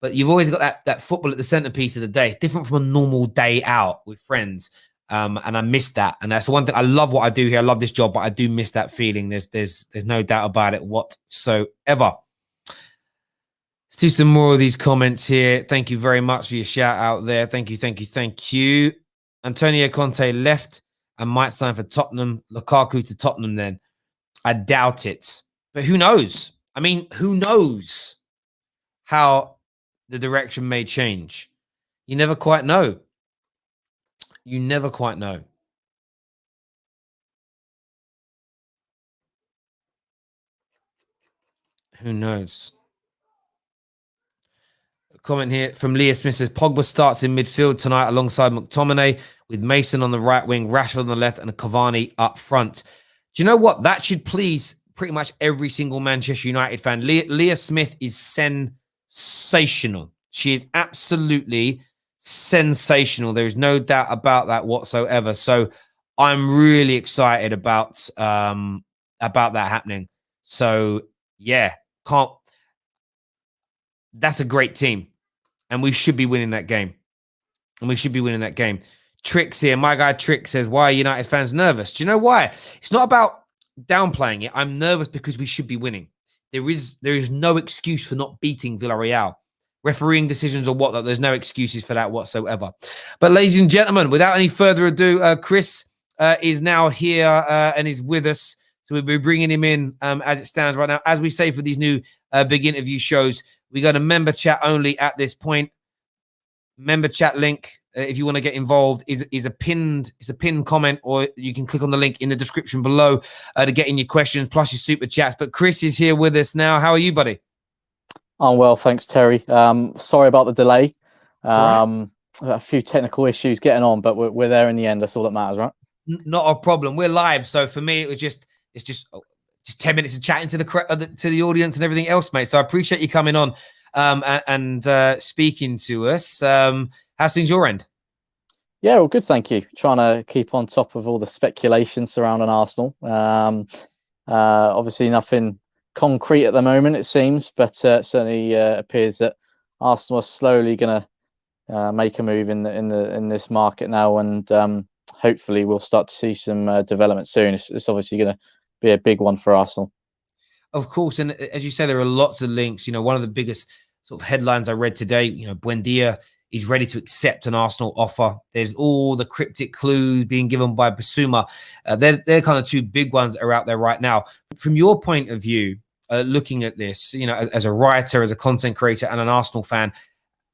Speaker 1: But you've always got that football at the centerpiece of the day. It's different from a normal day out with friends. And I miss that. And that's the one thing. I love what I do here. I love this job, but I do miss that feeling. There's no doubt about it whatsoever. Let's do some more of these comments here. Thank you very much for your shout out there. Thank you. Antonio Conte left and might sign for Tottenham. Lukaku to Tottenham then. I doubt it. But who knows? I mean, who knows how the direction may change? You never quite know. You never quite know. Who knows? Comment here from Leah Smith says Pogba starts in midfield tonight alongside McTominay with Mason on the right wing, Rashford on the left, and Cavani up front. Do you know what? That should please pretty much every single Manchester United fan. Leah Smith is sensational. She is absolutely sensational. There is no doubt about that whatsoever. So I'm really excited about that happening. So yeah, that's a great team. And we should be winning that game. Tricks here. My guy Trick says, why are United fans nervous? Do you know why? It's not about downplaying it. I'm nervous because we should be winning. There is no excuse for not beating Villarreal. Refereeing decisions or whatnot, there's no excuses for that whatsoever. But ladies and gentlemen, without any further ado, Chris is now here and is with us. So we'll be bringing him in as it stands right now. As we say for these new big interview shows, we go to member chat only at this point. Member chat link, if you want to get involved, is a pinned comment, or you can click on the link in the description below to get in your questions plus your super chats. But Chris is here with us now. How are you, buddy?
Speaker 5: I'm well, thanks, Terry. Sorry about the delay.
Speaker 1: Right.
Speaker 5: A few technical issues getting on, but we're there in the end. That's all that matters, right?
Speaker 1: Not a problem. We're live, so for me, it's just 10 minutes of chatting to the audience and everything else, mate. So I appreciate you coming on and speaking to us. How's things your end?
Speaker 5: Yeah, well, good, thank you. Trying to keep on top of all the speculation surrounding Arsenal. Obviously, nothing concrete at the moment, it seems, but certainly appears that Arsenal are slowly going to make a move in this market now, and hopefully we'll start to see some development soon. It's obviously going to be a big one for Arsenal.
Speaker 1: Of course, and as you say, there are lots of links. One of the biggest sort of headlines I read today, Buendia is ready to accept an Arsenal offer. There's all the cryptic clues being given by Bissouma. They're kind of two big ones that are out there right now. From your point of view, looking at this, as a writer, as a content creator, and an Arsenal fan,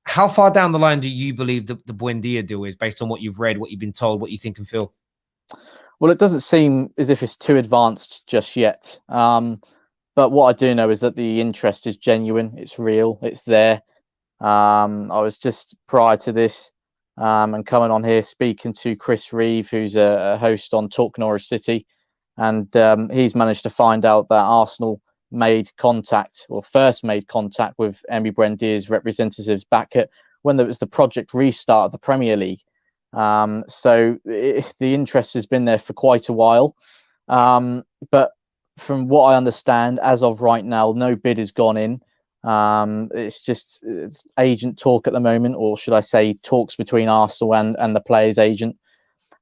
Speaker 1: how far down the line do you believe the Buendia deal is, based on what you've read, what you've been told, what you think and feel?
Speaker 5: Well, it doesn't seem as if it's too advanced just yet. But what I do know is that the interest is genuine. It's real. It's there. I was just prior to this and coming on here speaking to Chris Reeve, who's a host on Talk Norwich City, and he's managed to find out that Arsenal made contact, or first made contact, with Emi Buendia's representatives back at when there was the project restart of the Premier League. So the interest has been there for quite a while, but from what I understand, as of right now, no bid has gone in. It's agent talk at the moment, or should I say talks between Arsenal and the player's agent.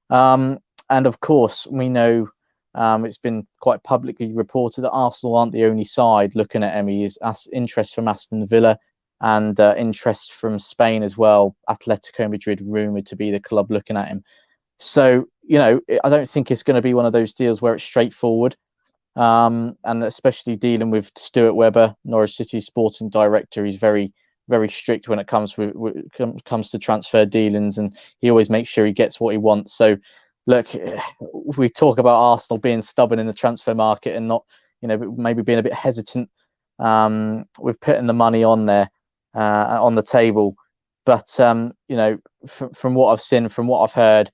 Speaker 5: And of course, we know it's been quite publicly reported that Arsenal aren't the only side looking at Emi. Is interest from Aston Villa and interest from Spain as well. Atletico Madrid rumoured to be the club looking at him. So, I don't think it's going to be one of those deals where it's straightforward. And especially dealing with Stuart Webber, Norwich City sporting director, he's very, very strict when it comes to transfer dealings, and he always makes sure he gets what he wants. So, look, we talk about Arsenal being stubborn in the transfer market and not, maybe being a bit hesitant with putting the money on there on the table. But from what I've seen, from what I've heard,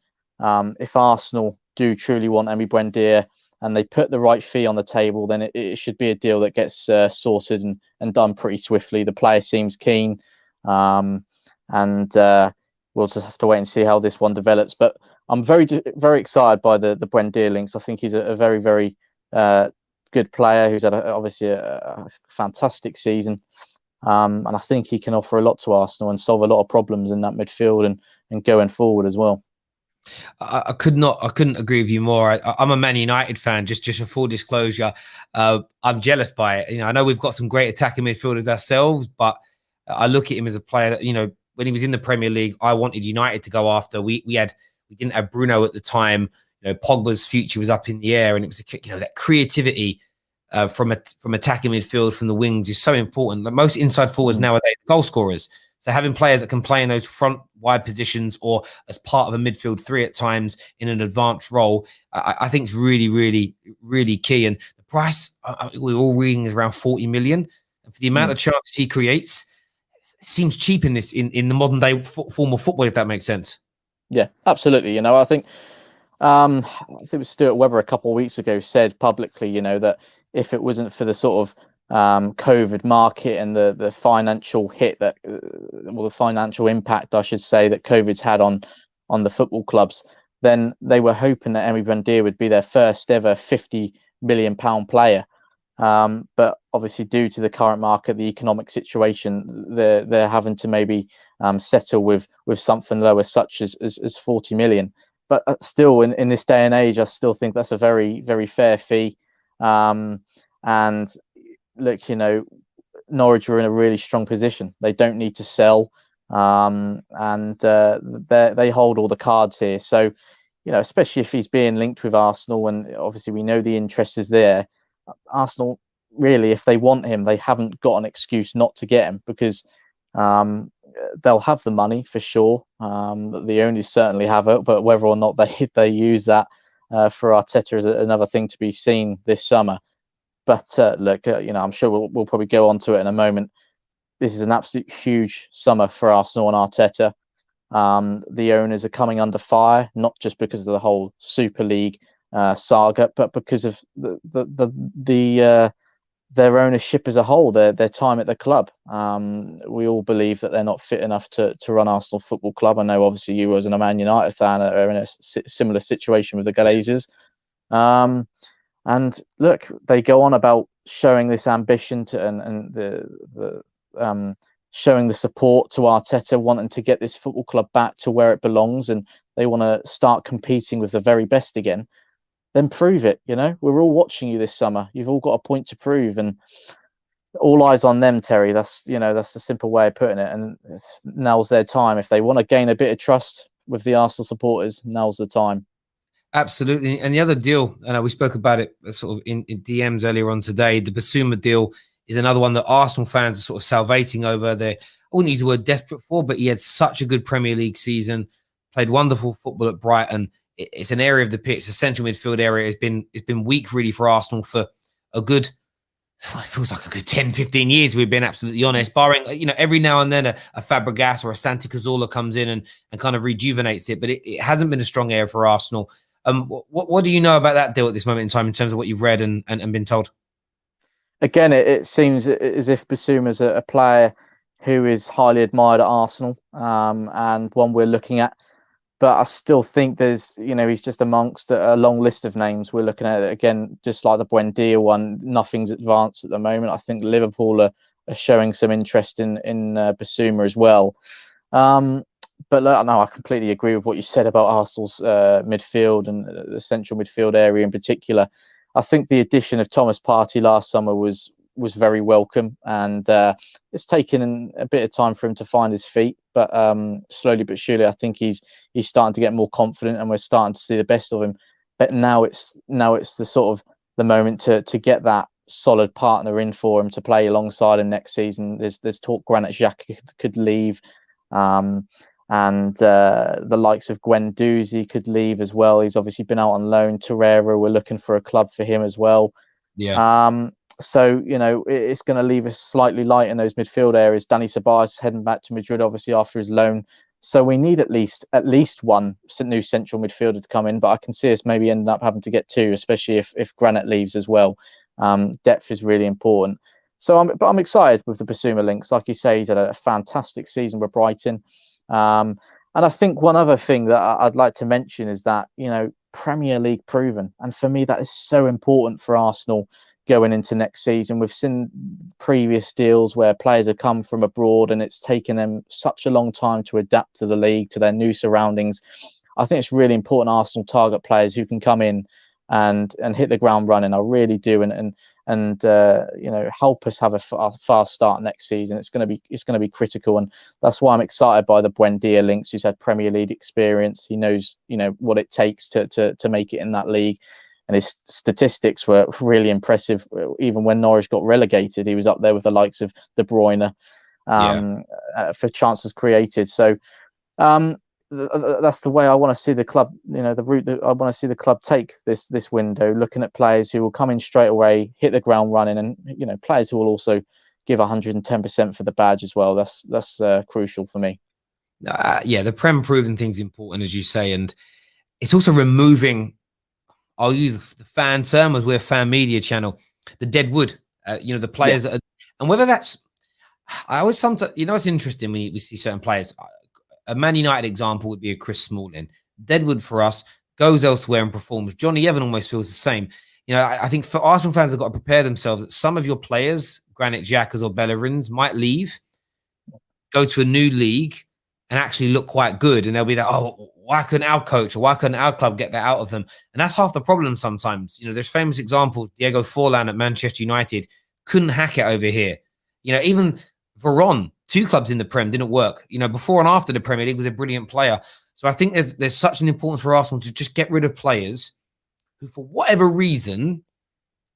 Speaker 5: if Arsenal do truly want Emi Buendia, and they put the right fee on the table, then it should be a deal that gets sorted and done pretty swiftly. The player seems keen, and we'll just have to wait and see how this one develops. But I'm very, very excited by the Buendia links. I think he's a very, very good player who's had obviously a fantastic season, and I think he can offer a lot to Arsenal and solve a lot of problems in that midfield and going forward as well.
Speaker 1: I couldn't agree with you more. I'm a Man United fan. Just for full disclosure, I'm jealous by it. I know we've got some great attacking midfielders ourselves, but I look at him as a player that, when he was in the Premier League, I wanted United to go after. We didn't have Bruno at the time. Pogba's future was up in the air, and it was that creativity from attacking midfield from the wings is so important. Like most inside forwards nowadays, goal scorers. So having players that can play in those front wide positions or as part of a midfield three at times in an advanced role, I think is really, really, really key. And the price we're all reading is around 40 million. And for the amount of chances he creates, it seems cheap in the modern day form of football, if that makes sense.
Speaker 5: Yeah, absolutely. I think it was Stuart Webber a couple of weeks ago said publicly, that if it wasn't for the sort of COVID market and the financial hit the financial impact, I should say, that COVID's had on the football clubs, then they were hoping that Emi Buendia would be their first ever £50 million player. But obviously, due to the current market, the economic situation, they're having to maybe settle with something lower, such as 40 million. But still, in this day and age, I still think that's a very, very fair fee. And look, Norwich are in a really strong position. They don't need to sell, and they hold all the cards here. So, especially if he's being linked with Arsenal, and obviously we know the interest is there. Arsenal, really, if they want him, they haven't got an excuse not to get him, because they'll have the money for sure. The owners certainly have it, but whether or not they use that for Arteta is another thing to be seen this summer. But look, I'm sure we'll probably go on to it in a moment. This is an absolute huge summer for Arsenal and Arteta. The owners are coming under fire, not just because of the whole Super League saga, but because of their ownership as a whole, their time at the club. We all believe that they're not fit enough to run Arsenal Football Club. I know, obviously, you as a Man United fan are in a similar situation with the Glazers. And look, they go on about showing this ambition and showing the support to Arteta, wanting to get this football club back to where it belongs, and they want to start competing with the very best again. then prove it. You know, we're all watching you this summer. You've all got a point to prove, and all eyes on them, Terry. That's that's the simple way of putting it. And now's their time. If they want to gain a bit of trust with the Arsenal supporters, now's the time.
Speaker 1: Absolutely. And the other deal, and we spoke about it sort of in DMs earlier on today, the Bissouma deal is another one that Arsenal fans are sort of salivating over. I wouldn't use the word desperate for, but he had such a good Premier League season, played wonderful football at Brighton. It's an area of the pitch, the central midfield area it's been weak really for Arsenal for a good, it feels like a good 10, 15 years, we've been absolutely honest, barring, every now and then a Fabregas or a Santi Cazorla comes in and kind of rejuvenates it, but it hasn't been a strong area for Arsenal. What do you know about that deal at this moment in time in terms of what you've read and been told?
Speaker 5: Again, it seems as if Bissouma's a player who is highly admired at Arsenal, and one we're looking at. But I still think there's, he's just amongst a long list of names we're looking at. Again, just like the Buendia one, nothing's advanced at the moment. I think Liverpool are showing some interest in Bissouma as well. But no, I completely agree with what you said about Arsenal's midfield and the central midfield area in particular. I think the addition of Thomas Partey last summer was very welcome, and it's taken a bit of time for him to find his feet. But slowly but surely, I think he's starting to get more confident, and we're starting to see the best of him. But now it's the sort of the moment to get that solid partner in for him to play alongside him next season. There's talk Granit Xhaka could leave. And the likes of Guendouzi could leave as well. He's obviously been out on loan. Torreira, we're looking for a club for him as well.
Speaker 1: Yeah.
Speaker 5: So it's going to leave us slightly light in those midfield areas. Dani Ceballos heading back to Madrid, obviously after his loan. So we need at least one new central midfielder to come in. But I can see us maybe ending up having to get two, especially if Granit leaves as well. Depth is really important. So I'm excited with the Bissouma links. Like you say, he's had a fantastic season with Brighton. And I think one other thing that I'd like to mention is that, Premier League proven. And for me, that is so important for Arsenal going into next season. We've seen previous deals where players have come from abroad and it's taken them such a long time to adapt to the league, to their new surroundings. I think it's really important Arsenal target players who can come in and hit the ground running. I really do. And help us have a fast start next season. It's going to be critical, and that's why I'm excited by the Buendia links, who's had Premier League experience. He knows what it takes to make it in that league, and his statistics were really impressive. Even when Norwich got relegated, he was up there with the likes of De Bruyne for chances created. So that's the way I want to see the club, the route that I want to see the club take this window, looking at players who will come in straight away, hit the ground running, and players who will also give 110% for the badge as well. That's crucial for me.
Speaker 1: The Prem proving things important, as you say, and it's also removing, I'll use the fan term as we're a fan media channel, the dead wood, the players that are, and whether that's, I always sometimes, it's interesting when we see certain players. A Man United example would be a Chris Smalling. Deadwood for us goes elsewhere and performs. Johnny Evan almost feels the same. I think for Arsenal fans have got to prepare themselves that some of your players, Granit Xhaka or Bellerins, might leave, go to a new league, and actually look quite good. And they'll be like, oh, why couldn't our coach or why couldn't our club get that out of them? And that's half the problem sometimes. There's famous examples. Diego Forlan at Manchester United couldn't hack it over here. Even Veron, 2 clubs in the Prem, didn't work. Before and after the Premier League was a brilliant player. So I think there's such an importance for Arsenal to just get rid of players who, for whatever reason,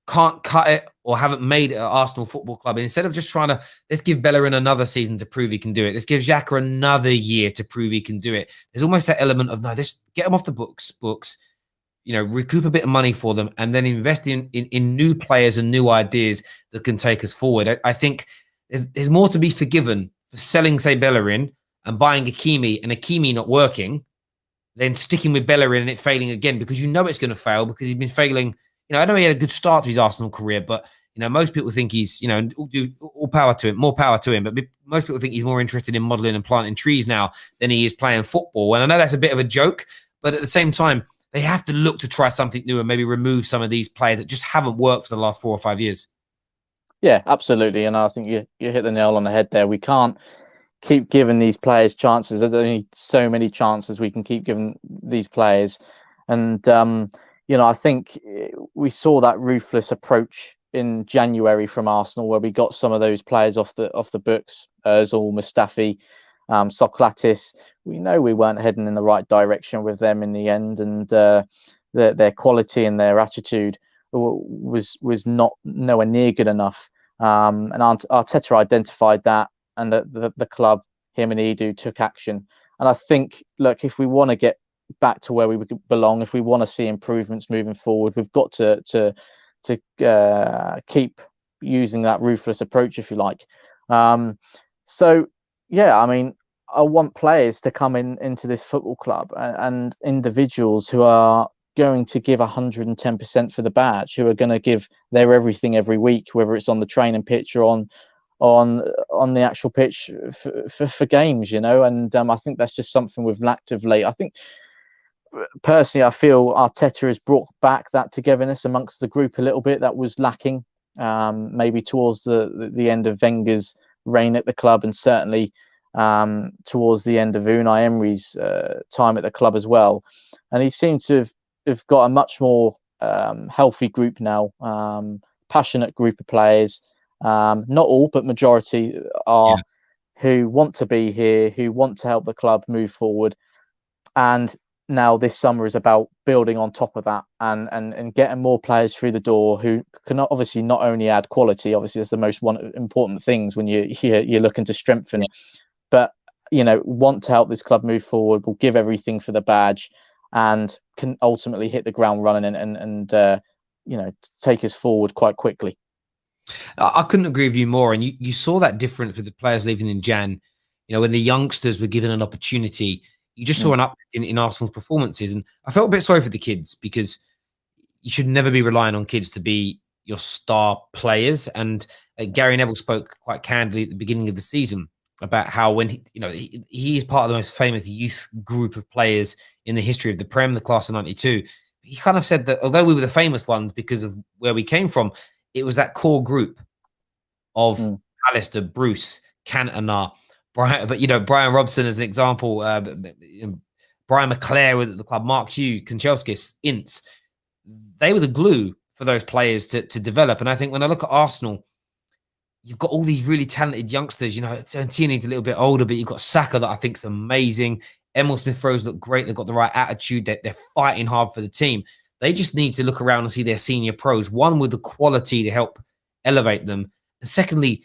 Speaker 1: can't cut it or haven't made it at Arsenal Football Club. And instead of just trying to, let's give Bellerin another season to prove he can do it. Let's give Xhaka another year to prove he can do it. There's almost that element of, no, let's get them off the books, recoup a bit of money for them, and then invest in new players and new ideas that can take us forward. I think there's more to be forgiven for selling, say, Bellerin and buying Hakimi and Hakimi not working than sticking with Bellerin and it failing again, because it's going to fail because he's been failing. I know he had a good start to his Arsenal career, but, most people think he's, all power to him, more power to him. But most people think he's more interested in modelling and planting trees now than he is playing football. And I know that's a bit of a joke, but at the same time, they have to look to try something new and maybe remove some of these players that just haven't worked for the last 4 or 5 years.
Speaker 5: Yeah, absolutely. And I think you hit the nail on the head there. We can't keep giving these players chances. There's only so many chances we can keep giving these players. And, I think we saw that ruthless approach in January from Arsenal, where we got some of those players off the books, Özil, Mustafi, Sokratis. We know we weren't heading in the right direction with them in the end, and their quality and their attitude was not nowhere near good enough. And Arteta identified that, and the club, him and Edu, took action. And I think, look, if we want to get back to where we belong, if we want to see improvements moving forward, we've got to keep using that ruthless approach, if you like. So yeah, I mean, I want players to come into this football club and individuals who are going to give 110% for the badge, who are going to give their everything every week, whether it's on the training pitch or on the actual pitch for games, and I think that's just something we've lacked of late. I think personally, I feel Arteta has brought back that togetherness amongst the group a little bit that was lacking, maybe towards the end of Wenger's reign at the club, and certainly towards the end of Unai Emery's time at the club as well. And he seems to have got a much more healthy group now, passionate group of players. Not all, but majority are, who want to be here, who want to help the club move forward. And now this summer is about building on top of that and getting more players through the door who can obviously not only add quality. Obviously, that's the most important things when you're looking to strengthen, but want to help this club move forward, will give everything for the badge, and can ultimately hit the ground running and take us forward quite quickly.
Speaker 1: I couldn't agree with you more. And you saw that difference with the players leaving in Jan. When the youngsters were given an opportunity, you just saw an uplift in Arsenal's performances. And I felt a bit sorry for the kids, because you should never be relying on kids to be your star players. And Gary Neville spoke quite candidly at the beginning of the season about how when he is part of the most famous youth group of players in the history of the Prem, the class of '92. He kind of said that although we were the famous ones because of where we came from, it was that core group of Alistair, Bruce, Cantona, Brian, but Brian Robson as an example, Brian McClare with the club, Mark Hughes, Kanchelskis, Ince. They were the glue for those players to develop. And I think when I look at Arsenal, you've got all these really talented youngsters. Tierney's a little bit older, but you've got Saka that I think's amazing. Emil Smith-Rowe's look great. They've got the right attitude. They're fighting hard for the team. They just need to look around and see their senior pros, one with the quality to help elevate them. And secondly,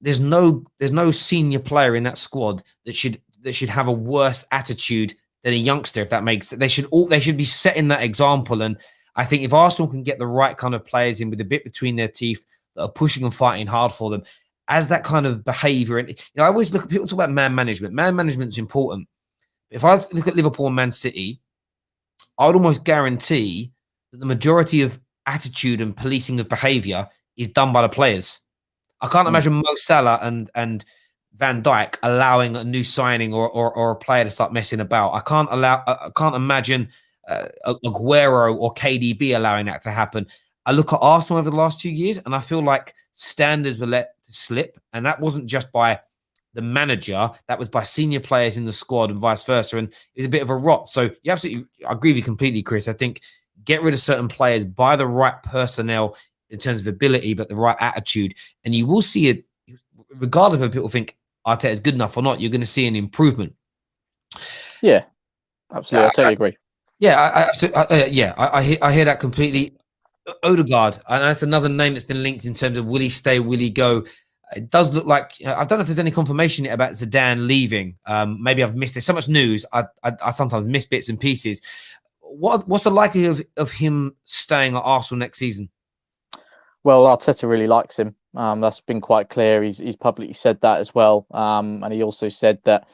Speaker 1: there's no senior player in that squad that should have a worse attitude than a youngster, if that makes sense. They should be setting that example. And I think if Arsenal can get the right kind of players in with a bit between their teeth that are pushing and fighting hard for them, as that kind of behavior, and I always look at people talk about man management. Man management is important. If I look at Liverpool and Man City, I would almost guarantee that the majority of attitude and policing of behavior is done by the players. I can't imagine Mo Salah and Van Dijk allowing a new signing or a player to start messing about. I can't imagine Aguero or KDB allowing that to happen. I look at Arsenal over the last 2 years, and I feel like standards were let slip, and that wasn't just by the manager, that was by senior players in the squad and vice versa. And it's a bit of a rot. So I agree with you completely, Chris. I think get rid of certain players, buy the right personnel in terms of ability, but the right attitude, and you will see it. Regardless of if people think Arteta is good enough or not, you're going to see an improvement.
Speaker 5: Yeah, absolutely. I totally agree.
Speaker 1: Yeah, I hear that completely. Odegaard, and that's another name that's been linked in terms of will he stay, will he go? It does look like, I don't know if there's any confirmation yet about Zidane leaving. Maybe I've missed. There's so much news. I sometimes miss bits and pieces. What's the likelihood of him staying at Arsenal next season?
Speaker 5: Well, Arteta really likes him. That's been quite clear. He's publicly said that as well. And he also said that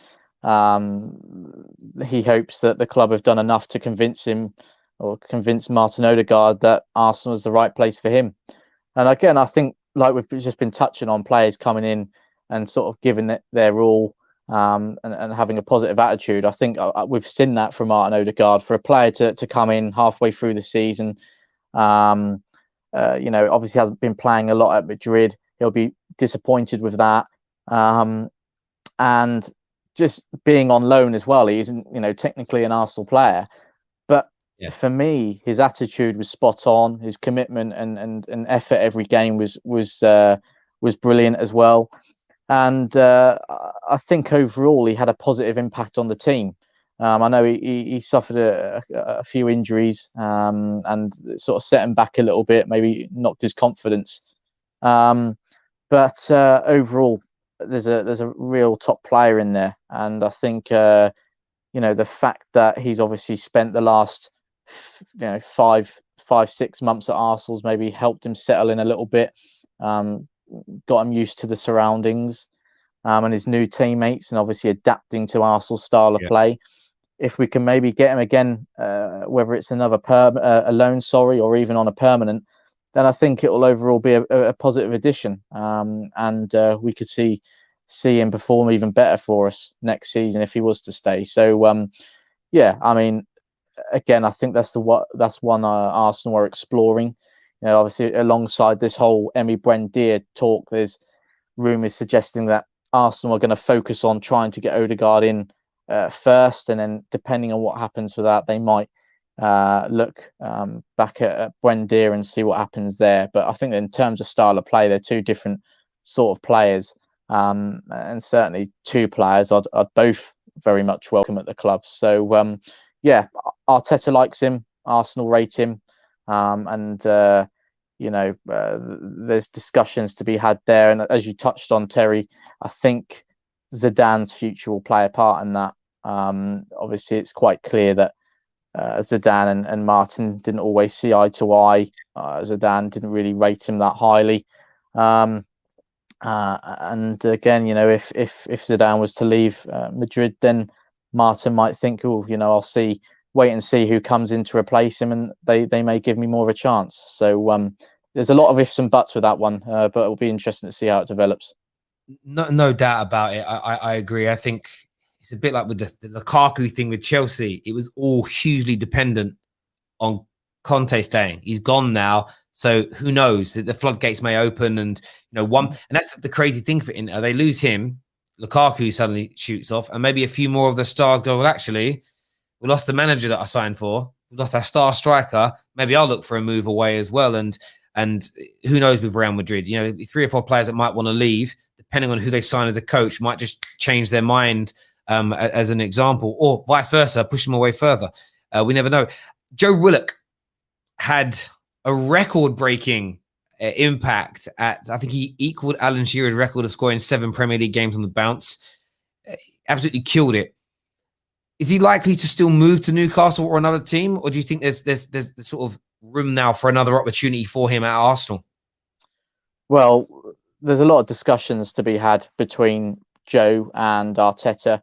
Speaker 5: he hopes that the club have done enough to convince him, or convince Martin Odegaard, that Arsenal is the right place for him. And again, I think, like we've just been touching on, players coming in and sort of giving it their all, and having a positive attitude. I think we've seen that from Martin Odegaard. For a player to come in halfway through the season, obviously hasn't been playing a lot at Madrid. He'll be disappointed with that. And just being on loan as well. He isn't, technically an Arsenal player, but for me, his attitude was spot on. His commitment and effort every game was brilliant as well. And I think overall he had a positive impact on the team. I know he suffered a few injuries and sort of set him back a little bit, maybe knocked his confidence. But overall, there's a real top player in there, and I think the fact that he's obviously spent the last 5-6 months at Arsenal's maybe helped him settle in a little bit, got him used to the surroundings and his new teammates, and obviously adapting to Arsenal's style of play. If we can maybe get him again, whether it's another a loan, or even on a permanent, then I think it will overall be a positive addition, and we could see him perform even better for us next season if he was to stay. So I mean, again, I think that's one Arsenal are exploring. Obviously alongside this whole Emi Buendia talk, there's rumours suggesting that Arsenal are going to focus on trying to get Odegaard in first, and then depending on what happens with that, they might look back at Buendia and see what happens there. But I think in terms of style of play, they're two different sort of players, and certainly two players I'd both very much welcome at the club. So Arteta likes him, Arsenal rate him, and there's discussions to be had there. And as you touched on, Terry, I think Zidane's future will play a part in that. Obviously, it's quite clear that Zidane and Martin didn't always see eye to eye. Zidane didn't really rate him that highly. And again, if Zidane was to leave Madrid, then Martin might think, I'll wait and see who comes in to replace him, and they may give me more of a chance. So there's a lot of ifs and buts with that one, but it'll be interesting to see how it develops.
Speaker 1: No doubt about it. I agree. I think it's a bit like with the Lukaku thing with Chelsea. It was all hugely dependent on Conte staying. He's gone now, so who knows? The floodgates may open, and and that's the crazy thing for Inter. They lose him, Lukaku suddenly shoots off, and maybe a few more of the stars go, well, actually, we lost the manager that I signed for. We lost our star striker. Maybe I'll look for a move away as well. And who knows with Real Madrid? 3 or 4 players that might want to leave, depending on who they sign as a coach, might just change their mind as an example, or vice versa, push them away further. We never know. Joe Willock had a record-breaking impact I think he equaled Alan Shearer's record of scoring 7 Premier League games on the bounce. Absolutely killed it. Is he likely to still move to Newcastle or another team, or do you think there's sort of room now for another opportunity for him at Arsenal?
Speaker 5: Well, there's a lot of discussions to be had between Joe and Arteta.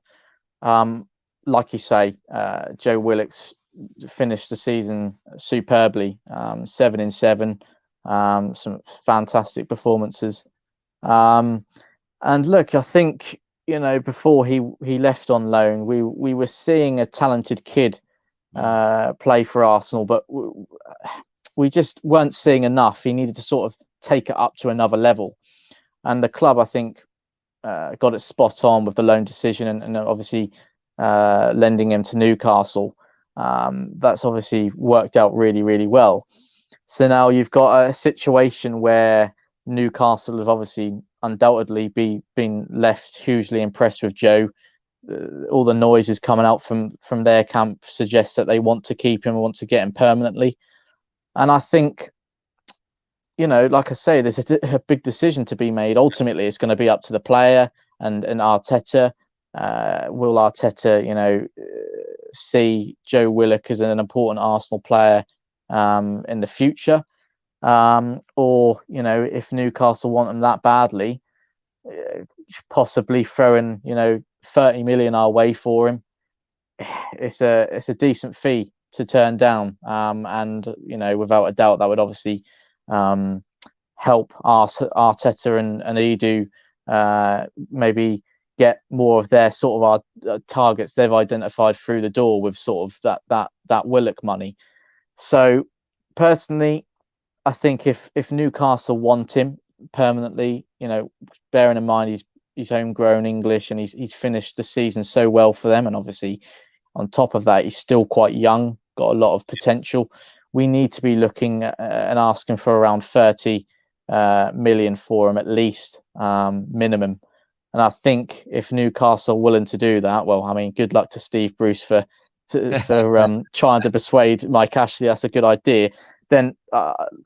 Speaker 5: Like you say, Joe Willock's finished the season superbly, 7 in 7, some fantastic performances. And look, I think before he left on loan, we were seeing a talented kid play for Arsenal, but we just weren't seeing enough. He needed to sort of take it up to another level, and the club, I think, got it spot on with the loan decision, and obviously lending him to Newcastle. That's obviously worked out really, really well. So now you've got a situation where Newcastle have obviously undoubtedly been left hugely impressed with Joe. All the noises coming out from their camp suggests that they want to keep him and want to get him permanently. And I think, like I say, there's a big decision to be made. Ultimately, it's going to be up to the player and Arteta. Will Arteta, see Joe Willock as an important Arsenal player in the future? Or, if Newcastle want him that badly, possibly throwing, 30 million our way for him. It's a decent fee to turn down. And, without a doubt, that would obviously help Arteta and Edu maybe get more of their sort of our targets they've identified through the door with sort of that Willock money. So personally, I think if Newcastle want him permanently, bearing in mind he's homegrown English and he's finished the season so well for them, and obviously on top of that he's still quite young, got a lot of potential. We need to be looking at, and asking for around 30 million for him at least, minimum. And I think if Newcastle are willing to do that, well, I mean, good luck to Steve Bruce for trying to persuade Mike Ashley that's a good idea. Then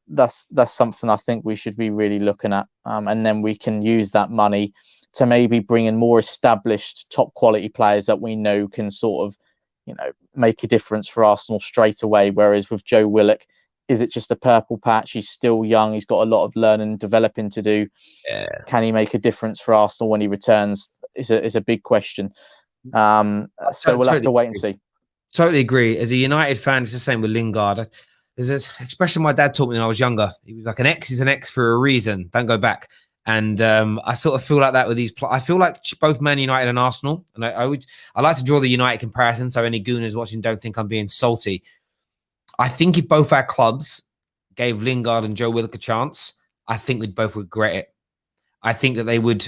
Speaker 5: that's something I think we should be really looking at, and then we can use that money to maybe bring in more established, top quality players that we know can sort of, you know, make a difference for Arsenal straight away. Whereas with Joe Willock, is it just a purple patch? He's still young. He's got a lot of learning and developing to do.
Speaker 1: Yeah.
Speaker 5: Can he make a difference for Arsenal when he returns? Is a big question. So we'll have to wait and see.
Speaker 1: Totally agree. As a United fan, it's the same with Lingard. There's an expression my dad taught me when I was younger. He was like, an X is an X for a reason. Don't go back. And I sort of feel like that with these. I feel like both Man United and Arsenal. And I like to draw the United comparison, so any gooners watching don't think I'm being salty. I think if both our clubs gave Lingard and Joe Willock a chance, I think we'd both regret it. I think that they would.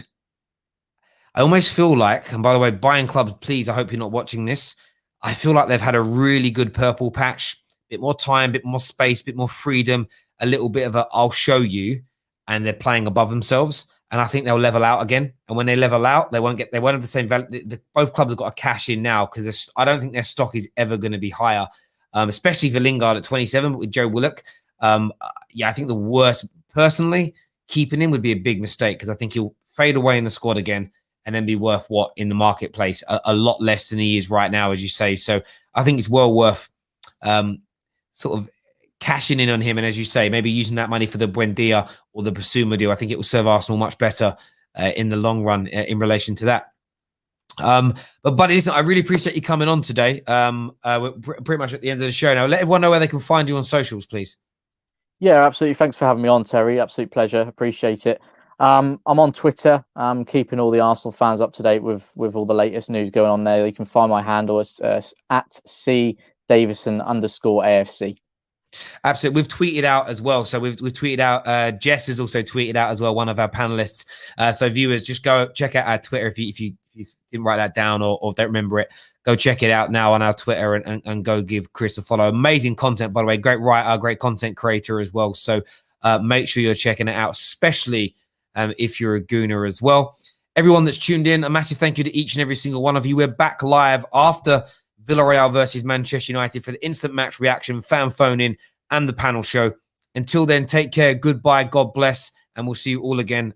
Speaker 1: I almost feel like, and by the way, buying clubs, please, I hope you're not watching this. I feel like they've had a really good purple patch, bit more time, bit more space, bit more freedom, a little bit of a I'll show you, and they're playing above themselves. And I think they'll level out again. And when they level out, they won't have the same value. Both clubs have got to cash in now because I don't think their stock is ever going to be higher, especially for Lingard at 27, but with Joe Willock. Yeah, I think the worst, personally, keeping him would be a big mistake because I think he'll fade away in the squad again and then be worth what in the marketplace? A lot less than he is right now, as you say. So I think it's well worth sort of cashing in on him. And as you say, maybe using that money for the Buendia or the Bissouma deal. I think it will serve Arsenal much better in the long run in relation to that. But listen, I really appreciate you coming on today. We're pretty much at the end of the show now. Let everyone know where they can find you on socials, please.
Speaker 5: Yeah, absolutely. Thanks for having me on, Terry. Absolute pleasure. Appreciate it. I'm on Twitter. I'm keeping all the Arsenal fans up to date with all the latest news going on there. You can find my handle as at @CDavison_AFC.
Speaker 1: Absolutely. We've tweeted out as well. So we've tweeted out. Jess has also tweeted out as well, one of our panelists. So viewers, just go check out our Twitter if you didn't write that down or don't remember it. Go check it out now on our Twitter and go give Chris a follow. Amazing content, by the way. Great writer, great content creator as well. So make sure you're checking it out, especially if you're a Gooner as well. Everyone that's tuned in, a massive thank you to each and every single one of you. We're back live after Villarreal versus Manchester United for the instant match reaction, fan phone-in, and the panel show. Until then, take care, goodbye, God bless, and we'll see you all again